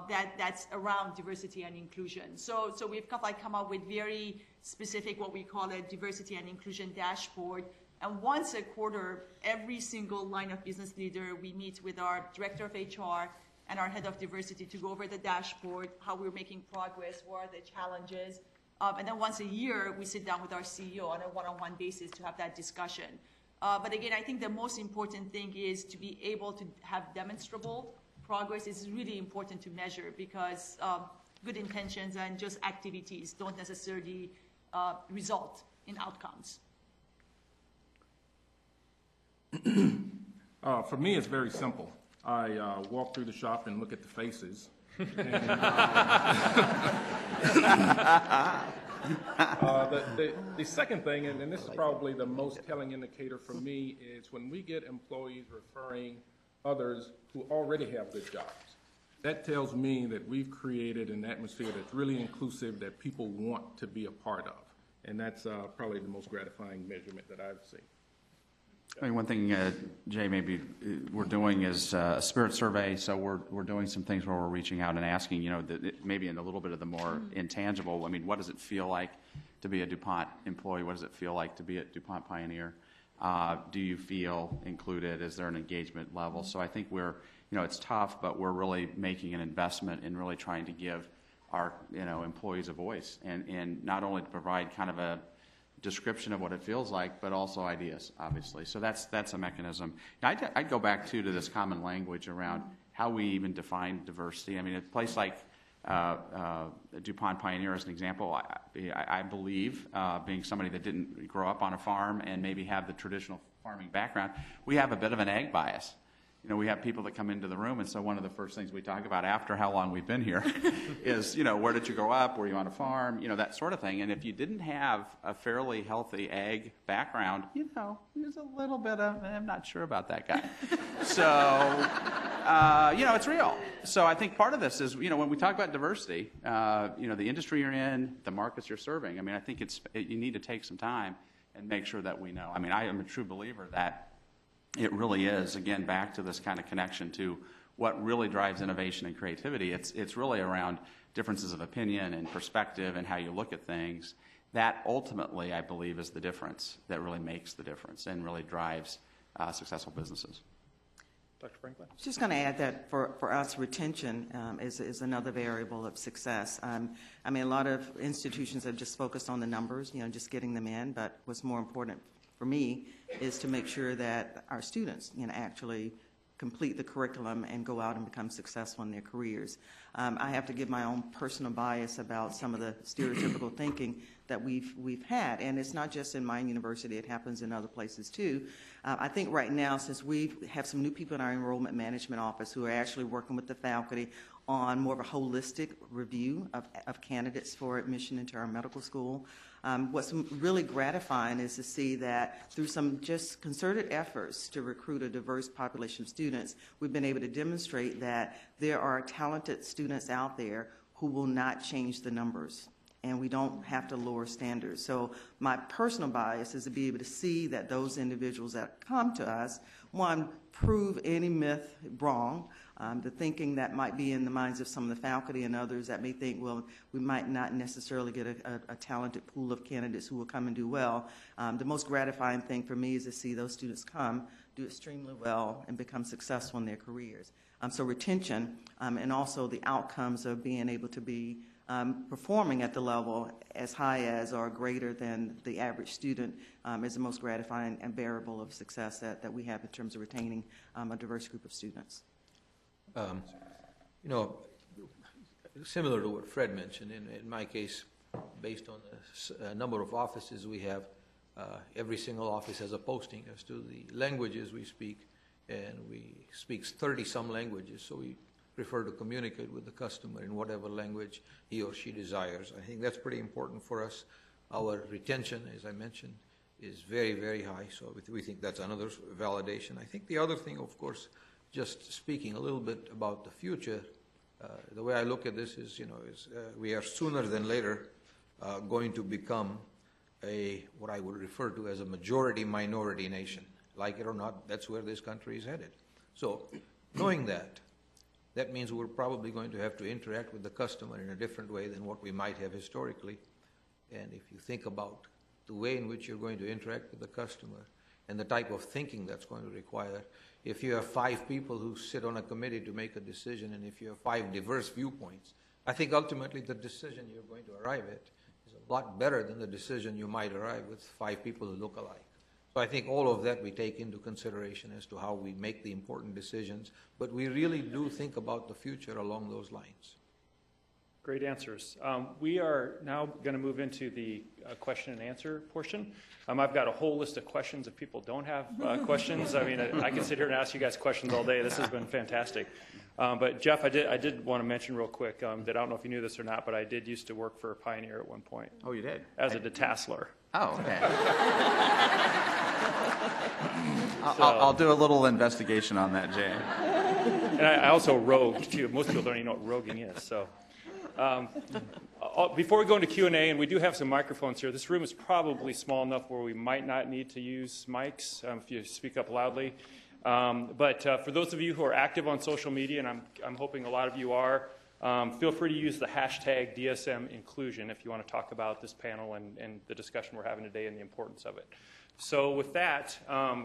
Speaker 6: that's around diversity and inclusion. So we've come up with very specific, what we call a diversity and inclusion dashboard. And once a quarter, every single line of business leader, we meet with our director of HR and our head of diversity to go over the dashboard, how we're making progress, what are the challenges. And then once a year, we sit down with our CEO on a one-on-one basis to have that discussion. But again, I think the most important thing is to be able to have demonstrable progress. Is really important to measure, because good intentions and just activities don't necessarily result in outcomes.
Speaker 5: For me, it's very simple. I walk through the shop and look at the faces. And, the second thing, and this is probably the most telling indicator for me, is when we get employees referring others who already have good jobs. That tells me that we've created an atmosphere that's really inclusive, that people want to be a part of. And that's probably the most gratifying measurement that I've seen.
Speaker 7: I mean, one thing, Jay, maybe we're doing is a spirit survey. So we're doing some things where we're reaching out and asking, maybe in a little bit of the more intangible. I mean, what does it feel like to be a DuPont employee? What does it feel like to be at DuPont Pioneer? Do you feel included? Is there an engagement level? So I think it's tough, but we're really making an investment in really trying to give our, employees a voice, and not only to provide kind of a description of what it feels like, but also ideas, obviously. So that's a mechanism. Now, I'd go back to this common language around how we even define diversity. I mean, a place like DuPont Pioneer, as an example, I believe, being somebody that didn't grow up on a farm and maybe have the traditional farming background, we have a bit of an ag bias. We have people that come into the room, and so one of the first things we talk about after how long we've been here is, where did you grow up? Were you on a farm? That sort of thing. And if you didn't have a fairly healthy ag background, there's a little bit of, I'm not sure about that guy. So, it's real. So I think part of this is, when we talk about diversity, the industry you're in, the markets you're serving, I mean, I think you need to take some time and make sure that we know. I mean, I am a true believer that it really is, again, back to this kind of connection to what really drives innovation and creativity. It's really around differences of opinion and perspective and how you look at things. That ultimately, I believe, is the difference that really makes the difference and really drives successful businesses.
Speaker 2: Dr. Franklin?
Speaker 4: I was just going to add that for us, retention is another variable of success. I mean, a lot of institutions have just focused on the numbers, just getting them in, but what's more important for me is to make sure that our students actually complete the curriculum and go out and become successful in their careers. I have to give my own personal bias about some of the stereotypical thinking that we've had, and it's not just in my university, it happens in other places too. I think right now, since we have some new people in our enrollment management office who are actually working with the faculty on more of a holistic review of candidates for admission into our medical school, what's really gratifying is to see that through some just concerted efforts to recruit a diverse population of students, we've been able to demonstrate that there are talented students out there who will not change the numbers, and we don't have to lower standards. So my personal bias is to be able to see that those individuals that come to us, one, prove any myth wrong, the thinking that might be in the minds of some of the faculty and others that may think, well, we might not necessarily get a talented pool of candidates who will come and do well. The most gratifying thing for me is to see those students come, do extremely well, and become successful in their careers. So retention and also the outcomes of being able to be performing at the level as high as or greater than the average student is the most gratifying and variable of success that we have in terms of retaining a diverse group of students.
Speaker 3: Similar to what Fred mentioned, in my case, based on the number of offices we have, every single office has a posting as to the languages we speak, and we speak 30-some languages, so we prefer to communicate with the customer in whatever language he or she desires. I think that's pretty important for us. Our retention, as I mentioned, is very, very high. So we think that's another validation. I think the other thing, of course, just speaking a little bit about the future, the way I look at this is, we are sooner than later going to become what I would refer to as a majority-minority nation. Like it or not, that's where this country is headed. So knowing that means we're probably going to have to interact with the customer in a different way than what we might have historically. And if you think about the way in which you're going to interact with the customer and the type of thinking that's going to require, if you have 5 people who sit on a committee to make a decision, and if you have 5 diverse viewpoints, I think ultimately the decision you're going to arrive at is a lot better than the decision you might arrive with 5 people who look alike. So I think all of that we take into consideration as to how we make the important decisions, but we really do think about the future along those lines.
Speaker 2: Great answers. We are now going to move into the question and answer portion. I've got a whole list of questions if people don't have questions. I mean, I can sit here and ask you guys questions all day. This has been fantastic. But Jeff, I did want to mention real quick that I don't know if you knew this or not, but I did used to work for Pioneer at one point.
Speaker 7: Oh, you did?
Speaker 2: As a detasseler.
Speaker 7: Oh, okay. I'll do a little investigation on that, Jay.
Speaker 2: And I also rogued, too. Most people don't even know what roguing is. So, before we go into Q&A, and we do have some microphones here, this room is probably small enough where we might not need to use mics if you speak up loudly. But for those of you who are active on social media, and I'm hoping a lot of you are, feel free to use the hashtag DSM inclusion if you want to talk about this panel and the discussion we're having today and the importance of it. So with that,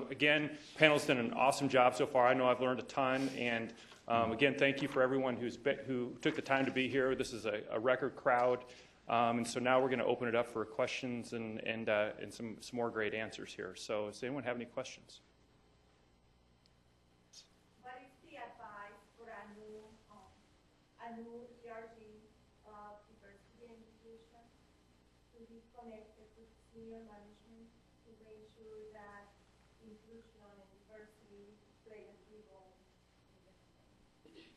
Speaker 2: again, panelists done an awesome job so far. I know I've learned a ton, and again, thank you for everyone who took the time to be here. This is a record crowd, and so now we're going to open it up for questions and some more great answers here. So does anyone have any questions?
Speaker 8: What is the advice for a new ERG diversity and inclusion to be connected with senior management to make sure that inclusion and diversity play a key role in the company?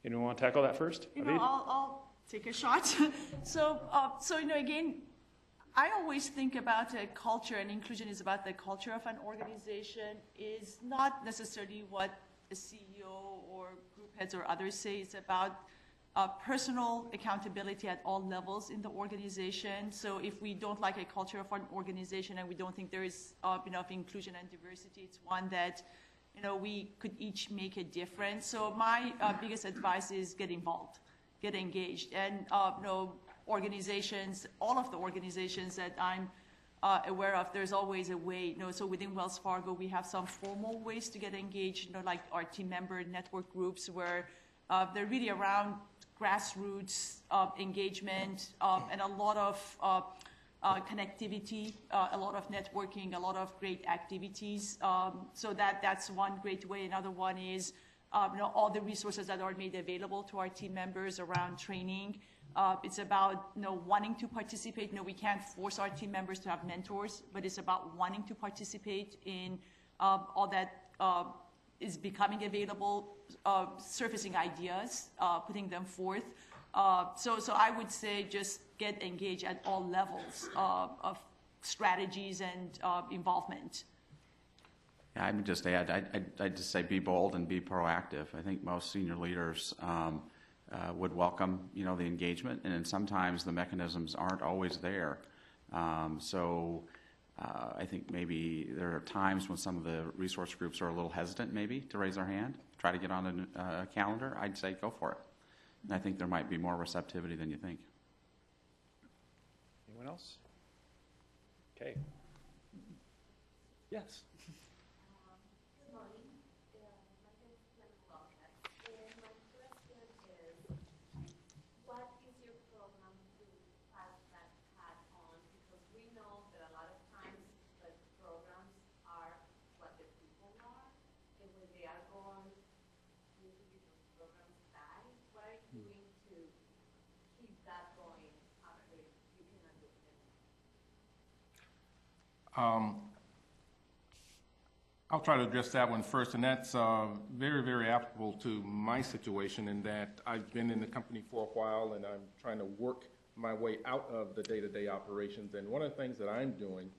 Speaker 2: Anyone want to tackle that first?
Speaker 6: I'll take a shot. So again, I always think about a culture, and inclusion is about the culture of an organization, is not necessarily what a CEO or group heads or others say. It's about personal accountability at all levels in the organization. So if we don't like a culture of an organization and we don't think there is enough inclusion and diversity, it's one that we could each make a difference. So my biggest advice is get involved, get engaged, and organizations, all of the organizations that I'm aware of, there's always a way. So within Wells Fargo, we have some formal ways to get engaged, like our team member network groups, where they're really around grassroots engagement and a lot of connectivity, a lot of networking, a lot of great activities. So that's one great way. Another one is all the resources that are made available to our team members around training. It's about wanting to participate. We can't force our team members to have mentors, but it's about wanting to participate in all that is becoming available, surfacing ideas, putting them forth. So I would say just get engaged at all levels of strategies and involvement.
Speaker 7: Yeah, I would just add, I'd just say be bold and be proactive. I think most senior leaders would welcome, the engagement, and then sometimes the mechanisms aren't always there. I think maybe there are times when some of the resource groups are a little hesitant maybe to raise their hand, try to get on a calendar. I'd say go for it. And I think there might be more receptivity than you think.
Speaker 2: Anyone else? Okay. Yes.
Speaker 8: Good morning. My name is Lopez, and my question is, what is your program to pass that hat on? Because we know that a lot of times the programs are what the people are, and when they are gone, usually those programs die. What are you doing to keep that going after you cannot do it anymore?
Speaker 5: I'll try to address that one first, and that's very, very applicable to my situation in that I've been in the company for a while, and I'm trying to work my way out of the day-to-day operations. And one of the things that I'm doing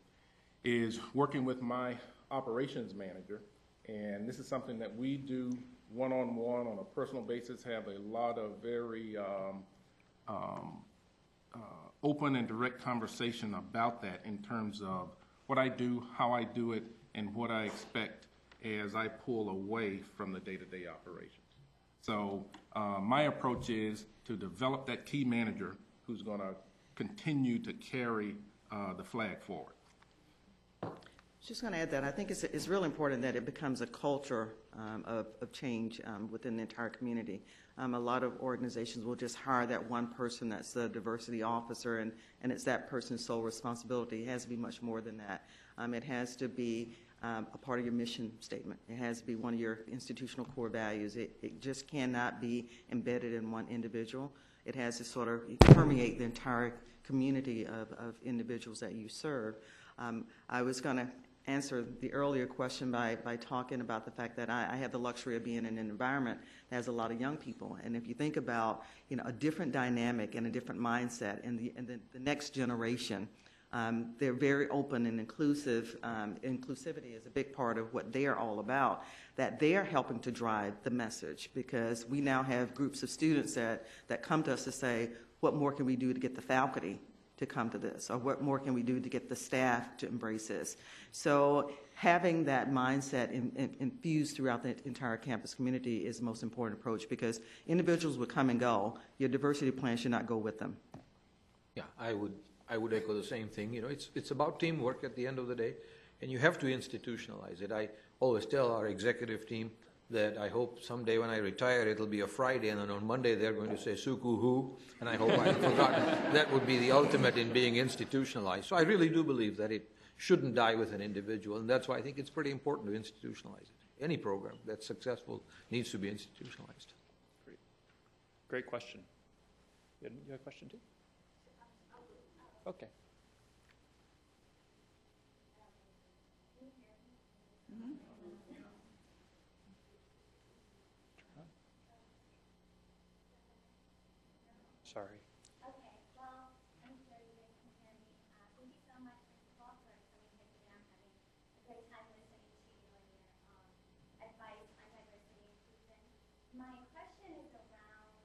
Speaker 5: is working with my operations manager. And this is something that we do one-on-one on a personal basis, have a lot of very open and direct conversation about that in terms of what I do, how I do it, and what I expect as I pull away from the day-to-day operations. So my approach is to develop that key manager who's going to continue to carry the flag forward.
Speaker 4: Just going to add that I think it's really important that it becomes a culture of change within the entire community. A lot of organizations will just hire that one person that's the diversity officer, and it's that person's sole responsibility. It has to be much more than that. It has to be a part of your mission statement. It has to be one of your institutional core values. It just cannot be embedded in one individual. It has to sort of permeate the entire community of individuals that you serve. I was going to answer the earlier question by talking about the fact that I have the luxury of being in an environment that has a lot of young people. And if you think about, a different dynamic and a different mindset in the next generation, they're very open and inclusive. Inclusivity is a big part of what they're all about, that they're helping to drive the message, because we now have groups of students that come to us to say, what more can we do to get the faculty to come to this, or what more can we do to get the staff to embrace this? So having that mindset infused throughout the entire campus community is the most important approach, because individuals would come and go. Your diversity plan should not go with them.
Speaker 3: Yeah, I would echo the same thing. It's about teamwork at the end of the day, and you have to institutionalize it. I always tell our executive team that I hope someday when I retire, it'll be a Friday, and then on Monday they're going to say Suku who, and I hope I've forgotten. That would be the ultimate in being institutionalized. So I really do believe that it shouldn't die with an individual, and that's why I think it's pretty important to institutionalize it. Any program that's successful needs to be institutionalized.
Speaker 2: Great question. You have a question too? Okay. Sorry.
Speaker 8: Okay, well, I'm sure you guys can hear me. Thank you so much, Mr. Paul, for coming here today. I'm having a great time listening to you and your advice on diversity and inclusion. My question is around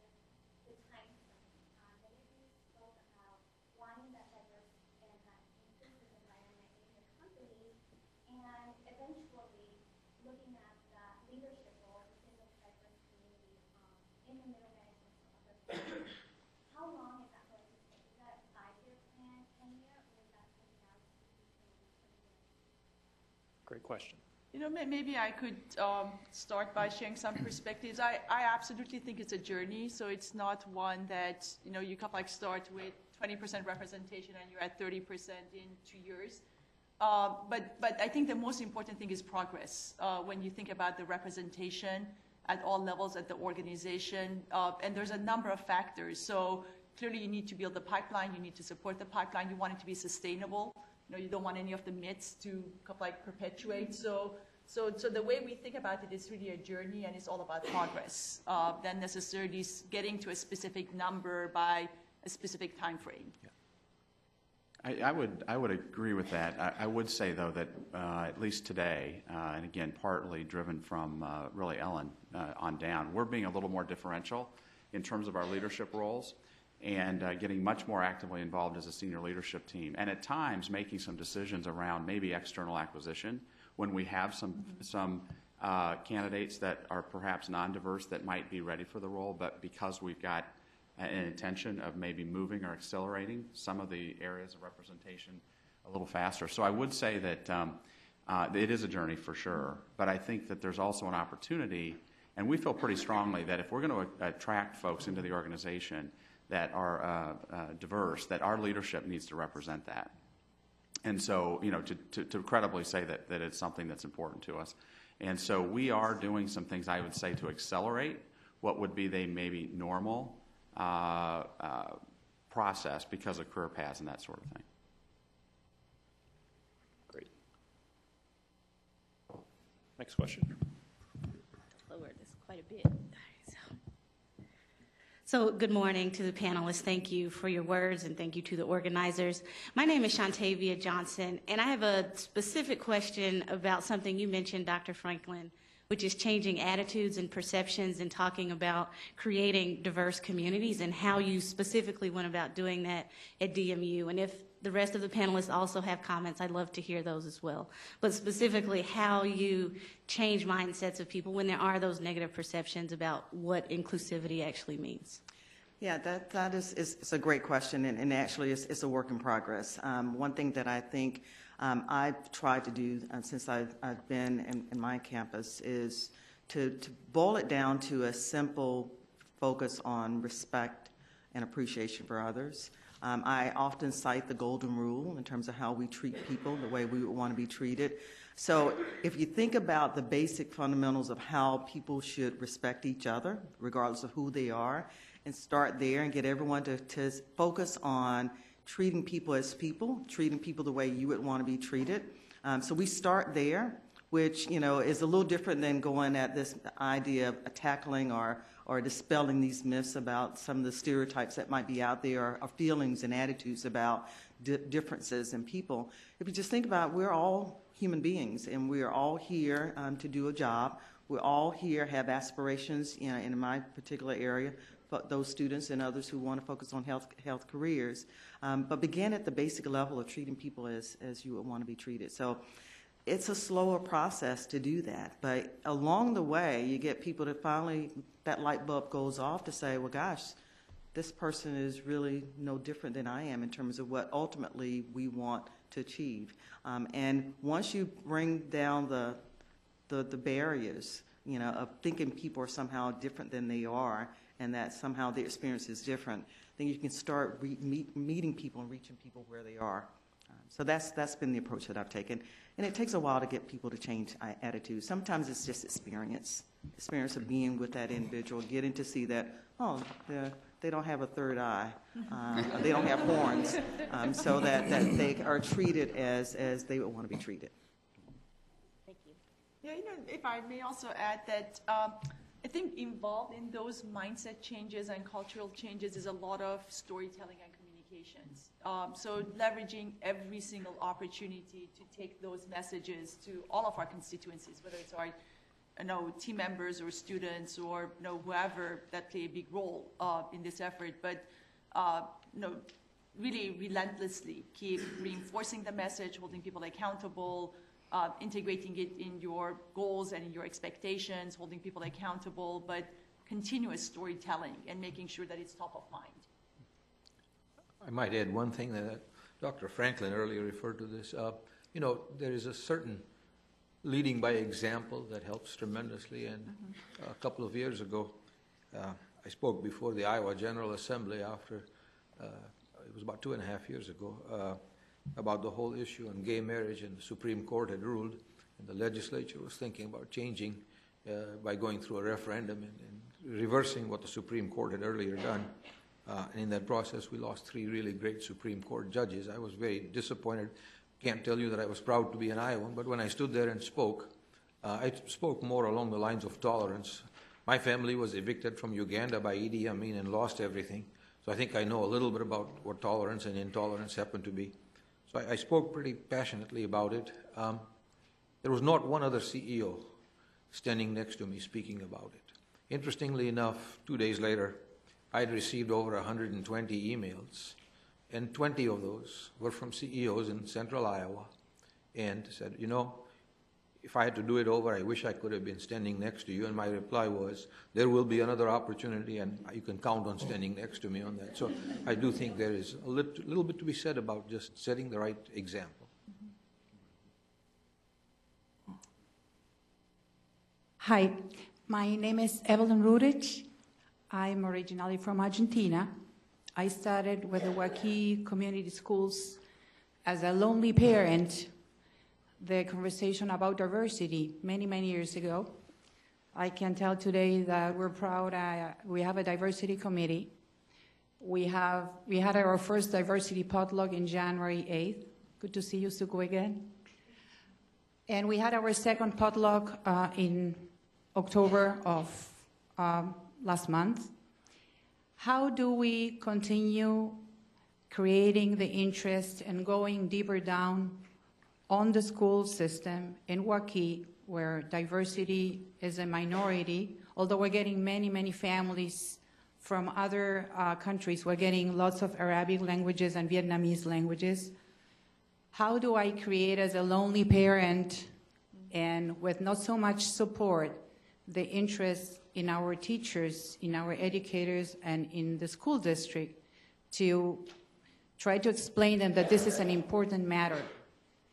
Speaker 8: the time frame. Many of you spoke about wanting that diverse and that inclusive environment in your company, and eventually looking at that leadership role within the diverse community in the middle management of the How long is that going to take? Is that a 5-year plan, 10-year, or is that something else?
Speaker 2: Great question.
Speaker 6: Maybe I could start by sharing some perspectives. I absolutely think it's a journey, so it's not one that, you kind of like start with 20% representation and you're at 30% in 2 years. But I think the most important thing is progress when you think about the representation at all levels at the organization, and there's a number of factors. So clearly you need to build the pipeline, you need to support the pipeline, you want it to be sustainable. You don't want any of the myths to kind of like perpetuate. So the way we think about it is really a journey, and it's all about progress, than necessarily getting to a specific number by a specific time frame.
Speaker 7: I would agree with that. I would say, though, that at least today, and again, partly driven from really Ellen on down, we're being a little more differential in terms of our leadership roles and getting much more actively involved as a senior leadership team, and at times making some decisions around maybe external acquisition when we have some candidates that are perhaps non-diverse that might be ready for the role, but because we've got an intention of maybe moving or accelerating some of the areas of representation a little faster. So I would say that it is a journey for sure, but I think that there's also an opportunity, and we feel pretty strongly that if we're going to attract folks into the organization that are diverse, that our leadership needs to represent that. And so, to credibly say that it's something that's important to us. And so we are doing some things, I would say, to accelerate what would be the maybe normal process because of career paths and that sort of thing.
Speaker 2: Great. Next question.
Speaker 9: Lower this quite a bit. So good morning to the panelists. Thank you for your words and thank you to the organizers. My name is Shantavia Johnson, and I have a specific question about something you mentioned, Dr. Franklin, which is changing attitudes and perceptions and talking about creating diverse communities and how you specifically went about doing that at DMU. And if the rest of the panelists also have comments, I'd love to hear those as well. But specifically how you change mindsets of people when there are those negative perceptions about what inclusivity actually means.
Speaker 4: Yeah, that is a great question, and actually it's a work in progress. One thing that I think I've tried to do since I've been in my campus is to boil it down to a simple focus on respect and appreciation for others. I often cite the golden rule in terms of how we treat people, the way we would want to be treated. So if you think about the basic fundamentals of how people should respect each other, regardless of who they are, and start there and get everyone to focus on treating people as people, treating people the way you would want to be treated. So we start there, which is a little different than going at this idea of tackling or dispelling these myths about some of the stereotypes that might be out there or feelings and attitudes about differences in people. If you just think about it, we're all human beings and we're all here to do a job. We're all here, have aspirations in my particular area, but those students and others who want to focus on health careers. But begin at the basic level of treating people as you would want to be treated. So it's a slower process to do that. But along the way, you get people to finally, that light bulb goes off to say, well, gosh, this person is really no different than I am in terms of what ultimately we want to achieve. And once you bring down the barriers, of thinking people are somehow different than they are and that somehow their experience is different, then you can start meeting people and reaching people where they are. So that's been the approach that I've taken. And it takes a while to get people to change attitudes. Sometimes it's just experience of being with that individual, getting to see that, oh, they don't have a third eye, they don't have horns, so that they are treated as they would want to be treated.
Speaker 9: Thank you.
Speaker 6: Yeah, if I may also add that I think involved in those mindset changes and cultural changes is a lot of storytelling and communications. So leveraging every single opportunity to take those messages to all of our constituencies, whether it's our team members or students or whoever that play a big role in this effort, but really relentlessly keep reinforcing the message, holding people accountable, integrating it in your goals and in your expectations, holding people accountable, but continuous storytelling and making sure that it's top of mind.
Speaker 3: I might add one thing that Dr. Franklin earlier referred to this. There is a certain leading by example that helps tremendously. And a couple of years ago, I spoke before the Iowa General Assembly after, it was about 2.5 years ago, about the whole issue on gay marriage, and the Supreme Court had ruled, and the legislature was thinking about changing by going through a referendum and reversing what the Supreme Court had earlier done. And in that process, we lost 3 really great Supreme Court judges. I was very disappointed. Can't tell you that I was proud to be an Iowan, but when I stood there and spoke, I spoke more along the lines of tolerance. My family was evicted from Uganda by Idi Amin and lost everything. So I think I know a little bit about what tolerance and intolerance happen to be. So I spoke pretty passionately about it. There was not one other CEO standing next to me speaking about it. Interestingly enough, 2 days later, I had received over 120 emails, and 20 of those were from CEOs in central Iowa, and said, if I had to do it over, I wish I could have been standing next to you. And my reply was, there will be another opportunity, and you can count on standing next to me on that. So I do think there is a little bit to be said about just setting the right example.
Speaker 10: Hi, my name is Evelyn Rudich. I'm originally from Argentina. I started with the Waukee Community Schools as a lonely parent, the conversation about diversity many years ago. I can tell today that we're proud. We have a diversity committee. We had our first diversity potluck in January 8th. Good to see you, Suku, again. And we had our second potluck in October of last month. how do we continue creating the interest and going deeper down on the school system in Waukee, where diversity is a minority, although we're getting many, many families from other countries. We're getting lots of Arabic languages and Vietnamese languages. How do I create, as a lonely parent and with not so much support, the interest in our teachers, in our educators, and in the school district to try to explain them that this is an important matter?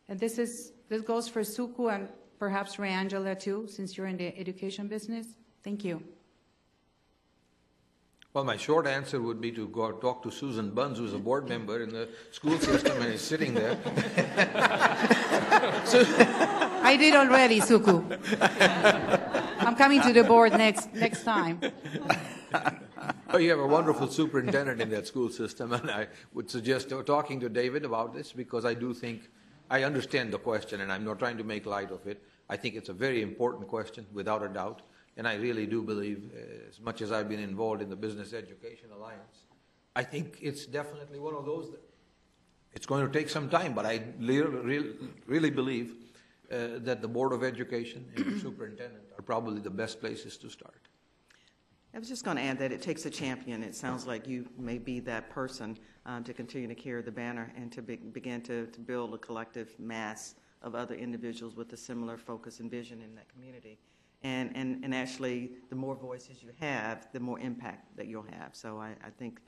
Speaker 10: And this goes for Suku and perhaps Angela too, since you're in the education business. Thank you.
Speaker 3: Well, my short answer would be to go talk to Susan Bunz, who's a board member in the school system and is sitting there.
Speaker 10: I did already, Suku. I'm coming to the board next time.
Speaker 3: Oh, you have a wonderful superintendent in that school system, and I would suggest talking to David about this, because I do think, I understand the question, and I'm not trying to make light of it. I think it's a very important question, without a doubt, and I really do believe, as much as I've been involved in the Business Education Alliance, I think it's definitely one of those that it's going to take some time, but I really believe that the Board of Education and the superintendent are probably the best places to start.
Speaker 4: I was just going to add that it takes a champion. It sounds like you may be that person to continue to carry the banner and to begin to build a collective mass of other individuals with a similar focus and vision in that community. And actually, the more voices you have, the more impact that you'll have. So I think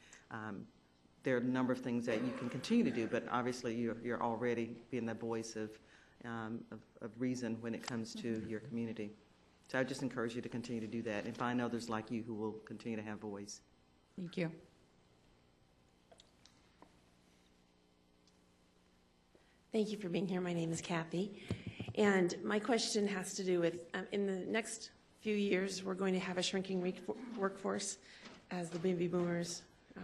Speaker 4: there are a number of things that you can continue to do, but obviously you're already being the voice of reason when it comes to your community. So I just encourage you to continue to do that and find others like you who will continue to have voice.
Speaker 10: Thank you.
Speaker 11: Thank you for being here. My name is Kathy. And my question has to do with, in the next few years, we're going to have a shrinking workforce as the baby boomers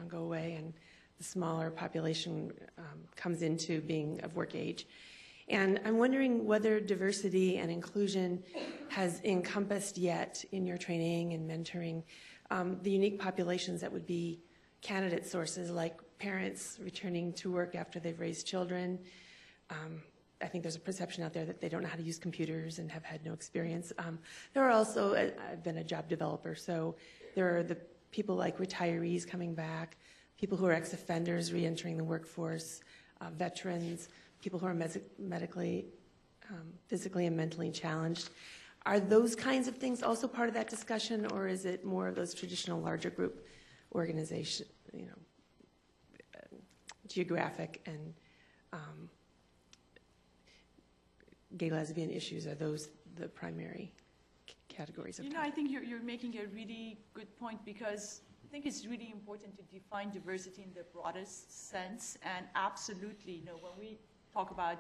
Speaker 11: go away and the smaller population comes into being of work age. And I'm wondering whether diversity and inclusion has encompassed yet in your training and mentoring the unique populations that would be candidate sources, like parents returning to work after they've raised children. I think there's a perception out there that they don't know how to use computers and have had no experience. There are also, I've been a job developer, so there are the people like retirees coming back, people who are ex-offenders re-entering the workforce, veterans, people who are medically, physically and mentally challenged. Are those kinds of things also part of that discussion, or is it more of those traditional larger group organization, geographic and gay lesbian issues? Are those the primary categories of
Speaker 6: I think you're making a really good point, because I think it's really important to define diversity in the broadest sense. And absolutely, when we talk about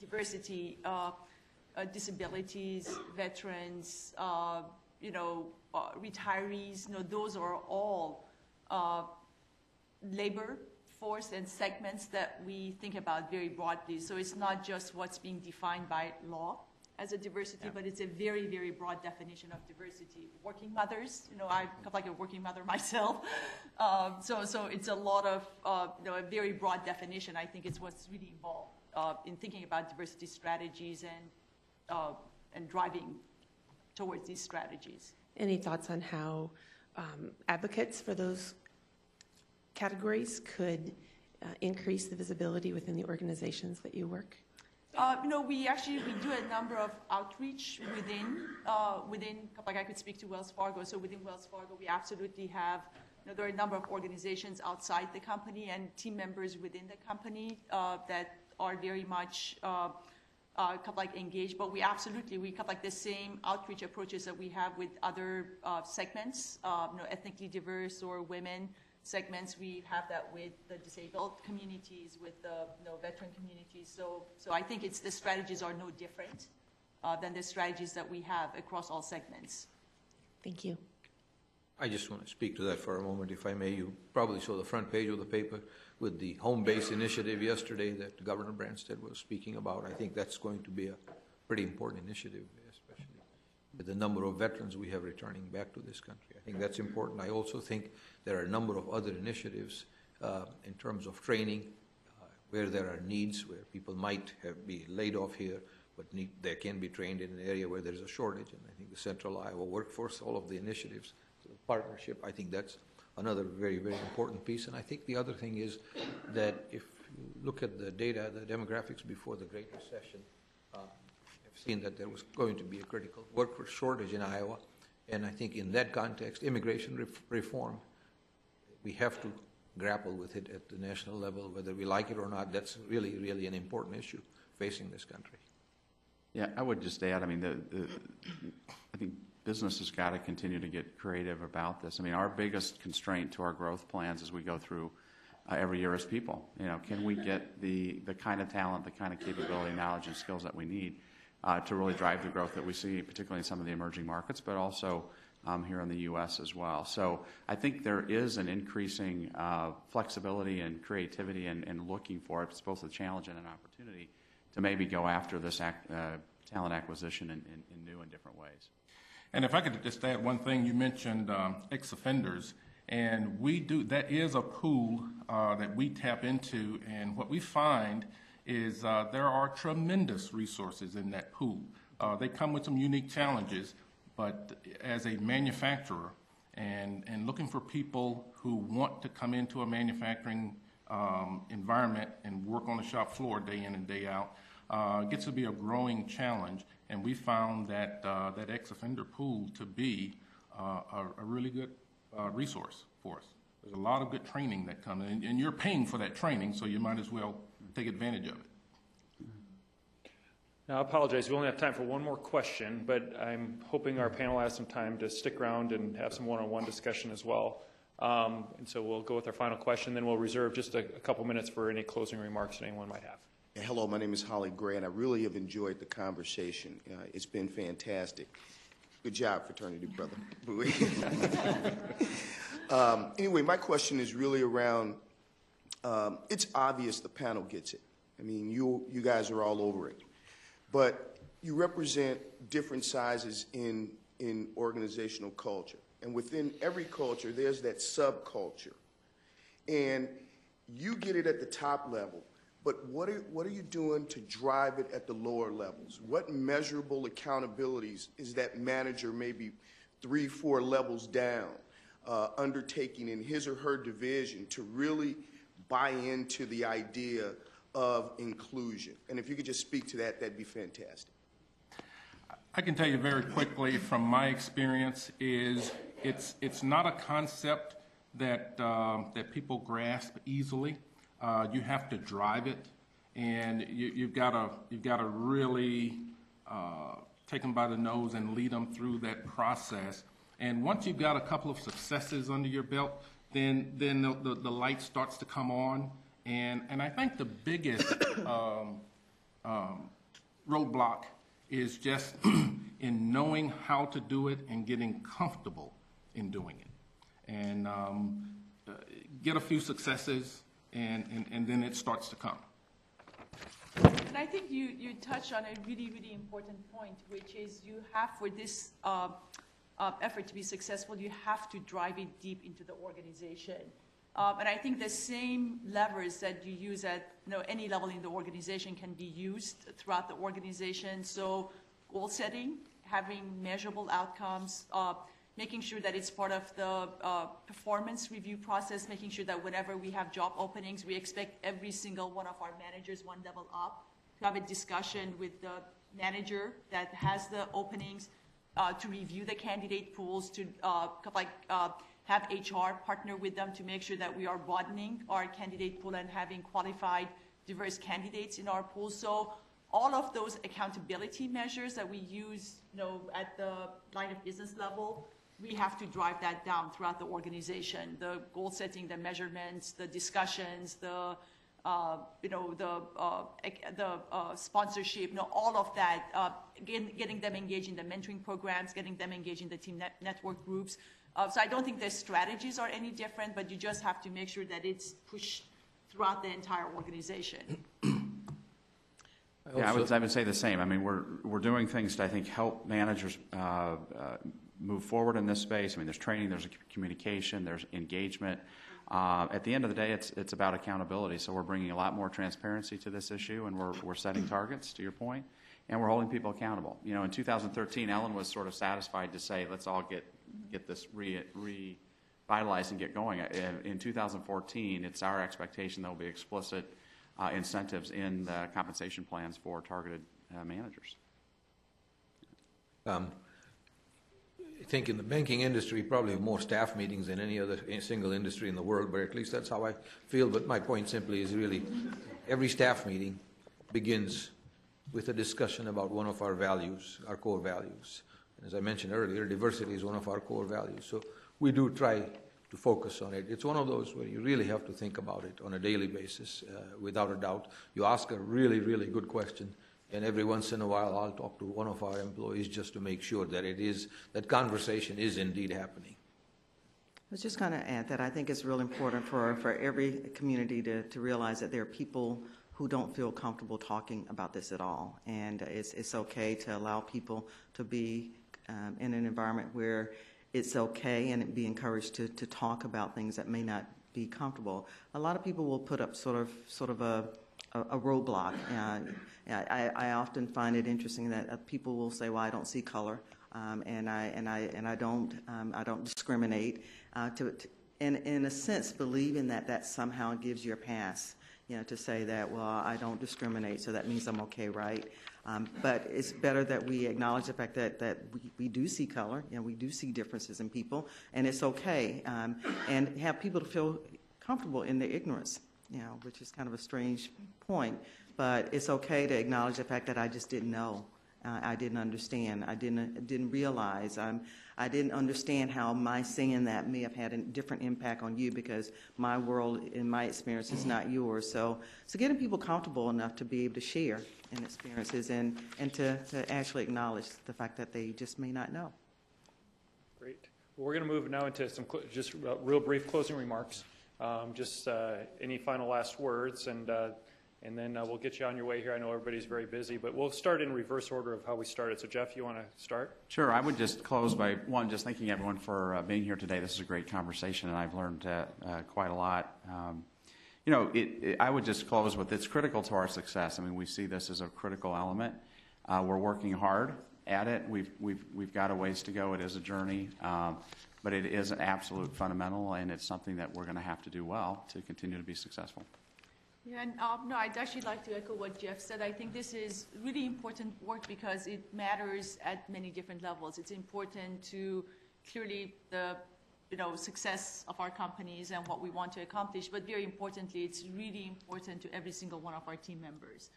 Speaker 6: diversity, disabilities, veterans, retirees, those are all labor force and segments that we think about very broadly. So it's not just what's being defined by law as a diversity, but it's a very, very broad definition of diversity. Working mothers, I'm like a working mother myself. So it's a lot of, a very broad definition. I think it's what's really involved in thinking about diversity strategies and driving towards these strategies.
Speaker 11: Any thoughts on how advocates for those categories could increase the visibility within the organizations that you work? We do a number of outreach within, like I could speak to Wells Fargo. So within Wells Fargo, we absolutely have, there are a number of organizations outside the company and team members within the company that are very much engaged. But we like the same outreach approaches that we have with other segments, ethnically diverse or women segments. We have that with the disabled communities, with the veteran communities. So I think the strategies are no different than the strategies that we have across all segments. Thank you.
Speaker 3: I just want to speak to that for a moment, if I may. You probably saw the front page of the paper with the home base initiative yesterday that Governor Branstad was speaking about. I think that's going to be a pretty important initiative, especially with the number of veterans we have returning back to this country. I think that's important. I also think there are a number of other initiatives in terms of training where there are needs, where people might be laid off here, but they can be trained in an area where there's a shortage. And I think the Central Iowa Workforce, all of the initiatives, the partnership, I think that's another very, very important piece. And I think the other thing is that if you look at the data, the demographics before the Great Recession, I've seen that there was going to be a critical workforce shortage in Iowa. And I think in that context, immigration reform, we have to grapple with it at the national level, whether we like it or not. That's really, really an important issue facing this country.
Speaker 7: Yeah, I would just add, I mean, I think business has got to continue to get creative about this. I mean, our biggest constraint to our growth plans as we go through every year is people. You know, can we get the kind of talent, the kind of capability, knowledge, and skills that we need to really drive the growth that we see, particularly in some of the emerging markets, but also here in the U.S. as well. So I think there is an increasing flexibility and creativity and looking for it. It's both a challenge and an opportunity to maybe go after this talent acquisition in new and different ways.
Speaker 5: And if I could just add one thing, you mentioned ex-offenders, and that is a pool that we tap into, and what we find is there are tremendous resources in that pool. They come with some unique challenges, but as a manufacturer and looking for people who want to come into a manufacturing environment and work on the shop floor day in and day out, gets to be a growing challenge. And we found that that ex-offender pool to be a really good resource for us. There's a lot of good training that comes in, and you're paying for that training, so you might as well take advantage of it.
Speaker 2: Now, I apologize. We only have time for one more question, but I'm hoping our panel has some time to stick around and have some one-on-one discussion as well. And so we'll go with our final question, then we'll reserve just a couple minutes for any closing remarks that anyone might have.
Speaker 12: Hello, my name is Holly Gray, and I really have enjoyed the conversation. It's been fantastic. Good job, fraternity brother. Anyway, my question is really around, it's obvious the panel gets it. I mean, you guys are all over it. But you represent different sizes in organizational culture. And within every culture, there's that subculture. And you get it at the top level. But what are you doing to drive it at the lower levels? What measurable accountabilities is that manager maybe 3-4 levels down undertaking in his or her division to really buy into the idea of inclusion? And if you could just speak to that, that'd be fantastic.
Speaker 5: I can tell you very quickly from my experience is it's not a concept that that people grasp easily. You have to drive it, and you've got to really take them by the nose and lead them through that process. And once you've got a couple of successes under your belt, then the light starts to come on. And I think the biggest roadblock is just in knowing how to do it and getting comfortable in doing it. And get a few successes, and then it starts to come.
Speaker 6: And I think you touched on a really, really important point, which is you have, for this effort to be successful, you have to drive it deep into the organization. And I think the same levers that you use at any level in the organization can be used throughout the organization. So goal setting, having measurable outcomes, making sure that it's part of the performance review process, making sure that whenever we have job openings, we expect every single one of our managers one level up to have a discussion with the manager that has the openings, to review the candidate pools, to have HR partner with them to make sure that we are broadening our candidate pool and having qualified, diverse candidates in our pool. So all of those accountability measures that we use, at the line of business level, we have to drive that down throughout the organization. The goal setting, the measurements, the discussions, the sponsorship, all of that, getting them engaged in the mentoring programs, getting them engaged in the team network groups. So I don't think the strategies are any different, but you just have to make sure that it's pushed throughout the entire organization.
Speaker 7: Yeah, I would say the same. I mean, we're doing things to, I think, help managers move forward in this space. I mean, there's training, there's communication, there's engagement. At the end of the day, it's about accountability. So we're bringing a lot more transparency to this issue, and we're setting targets, to your point, and we're holding people accountable. You know, in 2013, Ellen was sort of satisfied to say, let's all get this revitalized and get going. In 2014, it's our expectation there will be explicit incentives in the compensation plans for targeted managers.
Speaker 3: I think in the banking industry, probably have more staff meetings than any other single industry in the world, but at least that's how I feel. But my point simply is really every staff meeting begins with a discussion about one of our values, our core values. And as I mentioned earlier, diversity is one of our core values. So we do try to focus on it. It's one of those where you really have to think about it on a daily basis, without a doubt. You ask a really, really good question, and every once in a while I'll talk to one of our employees just to make sure that that conversation is indeed happening.
Speaker 4: I was just going to add that I think it's real important for every community to realize that there are people who don't feel comfortable talking about this at all. And it's okay to allow people to be in an environment where it's okay and be encouraged to talk about things that may not be comfortable. A lot of people will put up sort of a roadblock. I often find it interesting that people will say, "Well, I don't see color, and I don't discriminate." In a sense, believing that somehow gives you a pass, to say that, "Well, I don't discriminate, so that means I'm okay, right?" But it's better that we acknowledge the fact that we do see color, we do see differences in people, and it's okay, and have people to feel comfortable in their ignorance, which is kind of a strange point. But it's okay to acknowledge the fact that I just didn't know, I didn't understand, I didn't realize, I didn't understand how my saying that may have had a different impact on you because my world and my experience is not yours. So getting people comfortable enough to be able to share in experiences and to actually acknowledge the fact that they just may not know.
Speaker 2: Great. Well, we're going to move now into some just real brief closing remarks. Any final last words, and then we'll get you on your way here. I know everybody's very busy, but we'll start in reverse order of how we started. So, Jeff, you want to start?
Speaker 7: Sure. I would just close by, one, just thanking everyone for being here today. This is a great conversation, and I've learned quite a lot. I would just close with it's critical to our success. I mean, we see this as a critical element. We're working hard at it. We've got a ways to go. It is a journey, but it is an absolute fundamental, and it's something that we're going to have to do well to continue to be successful.
Speaker 6: Yeah, and I'd actually like to echo what Jeff said. I think this is really important work because it matters at many different levels. It's important to clearly the success of our companies and what we want to accomplish, but very importantly, it's really important to every single one of our team members.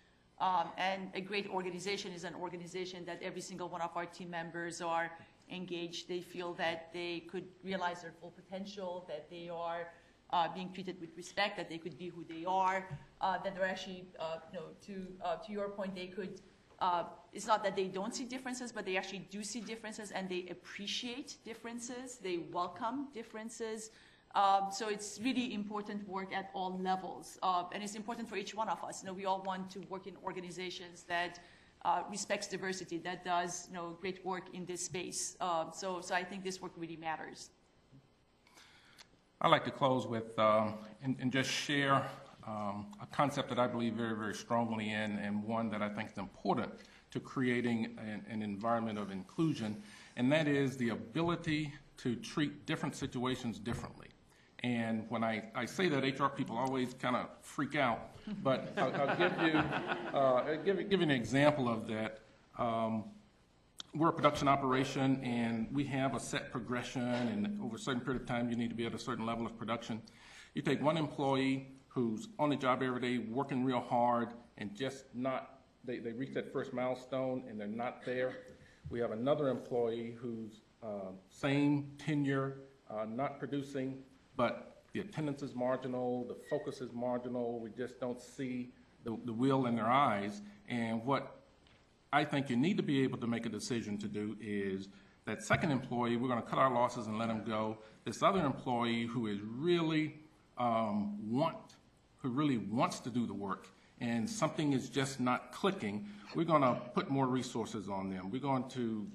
Speaker 6: And a great organization is an organization that every single one of our team members are engaged. They feel that they could realize their full potential, that they are being treated with respect, that they could be who they are, that they're actually, to your point, they could, it's not that they don't see differences, but they actually do see differences and they appreciate differences, they welcome differences. So it's really important work at all levels. And it's important for each one of us. We all want to work in organizations that respects diversity, that does great work in this space. So I think this work really matters.
Speaker 5: I'd like to close with and just share a concept that I believe very, very strongly in, and one that I think is important to creating an environment of inclusion, and that is the ability to treat different situations differently. And when I say that, HR people always kind of freak out, but I'll give you an example of that. We're a production operation, and we have a set progression, and over a certain period of time, you need to be at a certain level of production. You take one employee who's on the job every day, working real hard, and just not, they reach that first milestone, and they're not there. We have another employee who's same tenure, not producing, but the attendance is marginal, the focus is marginal, we just don't see the will in their eyes. And what I think you need to be able to make a decision to do is that second employee, we're going to cut our losses and let him go. This other employee who is really wants to do the work and something is just not clicking, we're going to put more resources on them. We're going to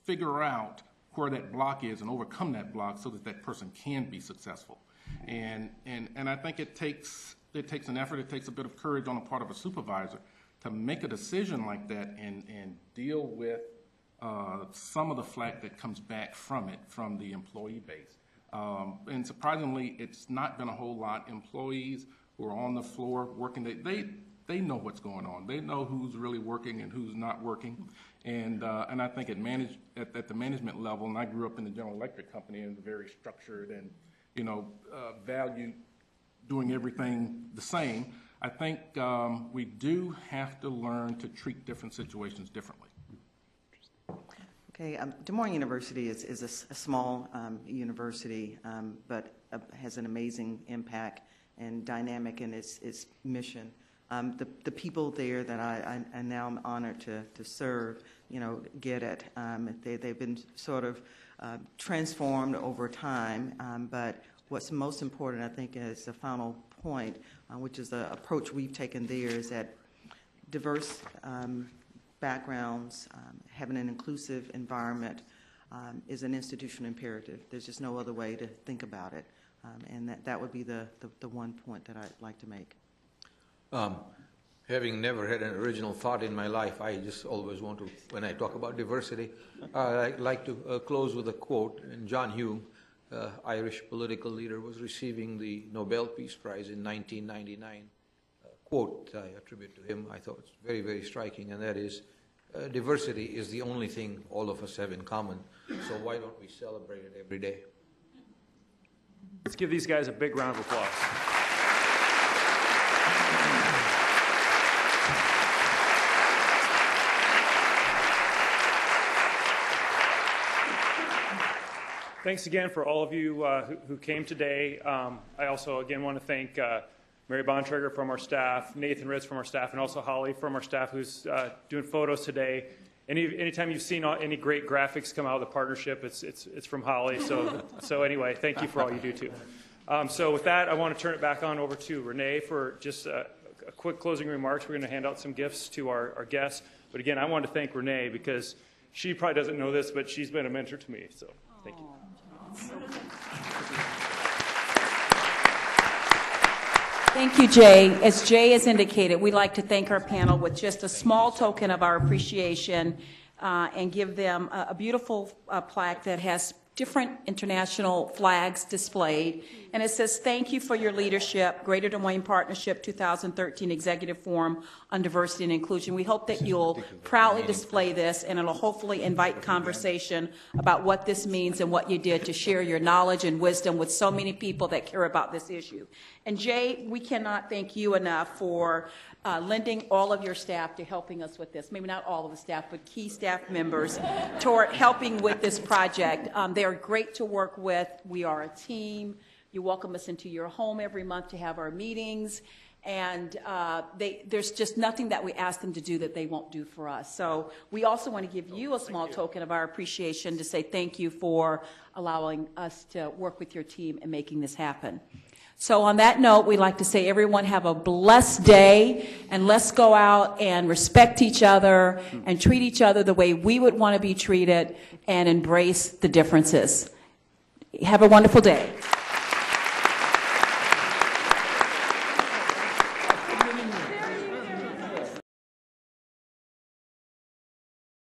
Speaker 5: figure out where that block is and overcome that block so that that person can be successful. And I think it takes an effort, it takes a bit of courage on the part of a supervisor to make a decision like that and deal with some of the flack that comes back from it, from the employee base. And surprisingly, it's not been a whole lot. Employees who are on the floor working, they know what's going on. They know who's really working and who's not working. And I think at the management level, and I grew up in the General Electric company and very structured and, value doing everything the same. I think we do have to learn to treat different situations differently.
Speaker 4: Okay, Des Moines University is a small university, but has an amazing impact and dynamic in its mission. The people there that I now am honored to serve, get it. They've been sort of transformed over time, but what's most important, I think, is the final point, which is the approach we've taken there, is that diverse backgrounds, having an inclusive environment is an institutional imperative. There's just no other way to think about it, and that would be the one point that I'd like to make.
Speaker 3: Having never had an original thought in my life, I just always want to, when I talk about diversity, I like to close with a quote. And John Hume, Irish political leader, was receiving the Nobel Peace Prize in 1999. Quote I attribute to him, I thought it's very, very striking, and that is, diversity is the only thing all of us have in common, so why don't we celebrate it every day?
Speaker 2: Let's give these guys a big round of applause. Thanks again for all of you who came today. I also, again, want to thank Mary Bontrager from our staff, Nathan Ritz from our staff, and also Holly from our staff who's doing photos today. Anytime you've seen any great graphics come out of the partnership, it's from Holly. So anyway, thank you for all you do too. So with that, I want to turn it back on over to Renee for just a quick closing remarks. We're going to hand out some gifts to our guests. But again, I want to thank Renee because she probably doesn't know this, but she's been a mentor to me. So thank you.
Speaker 1: Thank you, Jay. As Jay has indicated, we'd like to thank our panel with just a small token of our appreciation and give them a beautiful plaque that has different international flags displayed. And it says, "Thank you for your leadership, Greater Des Moines Partnership 2013 Executive Forum on Diversity and Inclusion." We hope that you'll proudly display this, and it'll hopefully invite conversation about what this means and what you did to share your knowledge and wisdom with so many people that care about this issue. And Jay, we cannot thank you enough for lending all of your staff to helping us with this. Maybe not all of the staff, but key staff members toward helping with this project. They are great to work with. We are a team. You welcome us into your home every month to have our meetings. And there's just nothing that we ask them to do that they won't do for us. So we also want to give you a small token of our appreciation to say thank you for allowing us to work with your team and making this happen. So on that note, we'd like to say everyone have a blessed day, and let's go out and respect each other and treat each other the way we would want to be treated and embrace the differences. Have a wonderful day.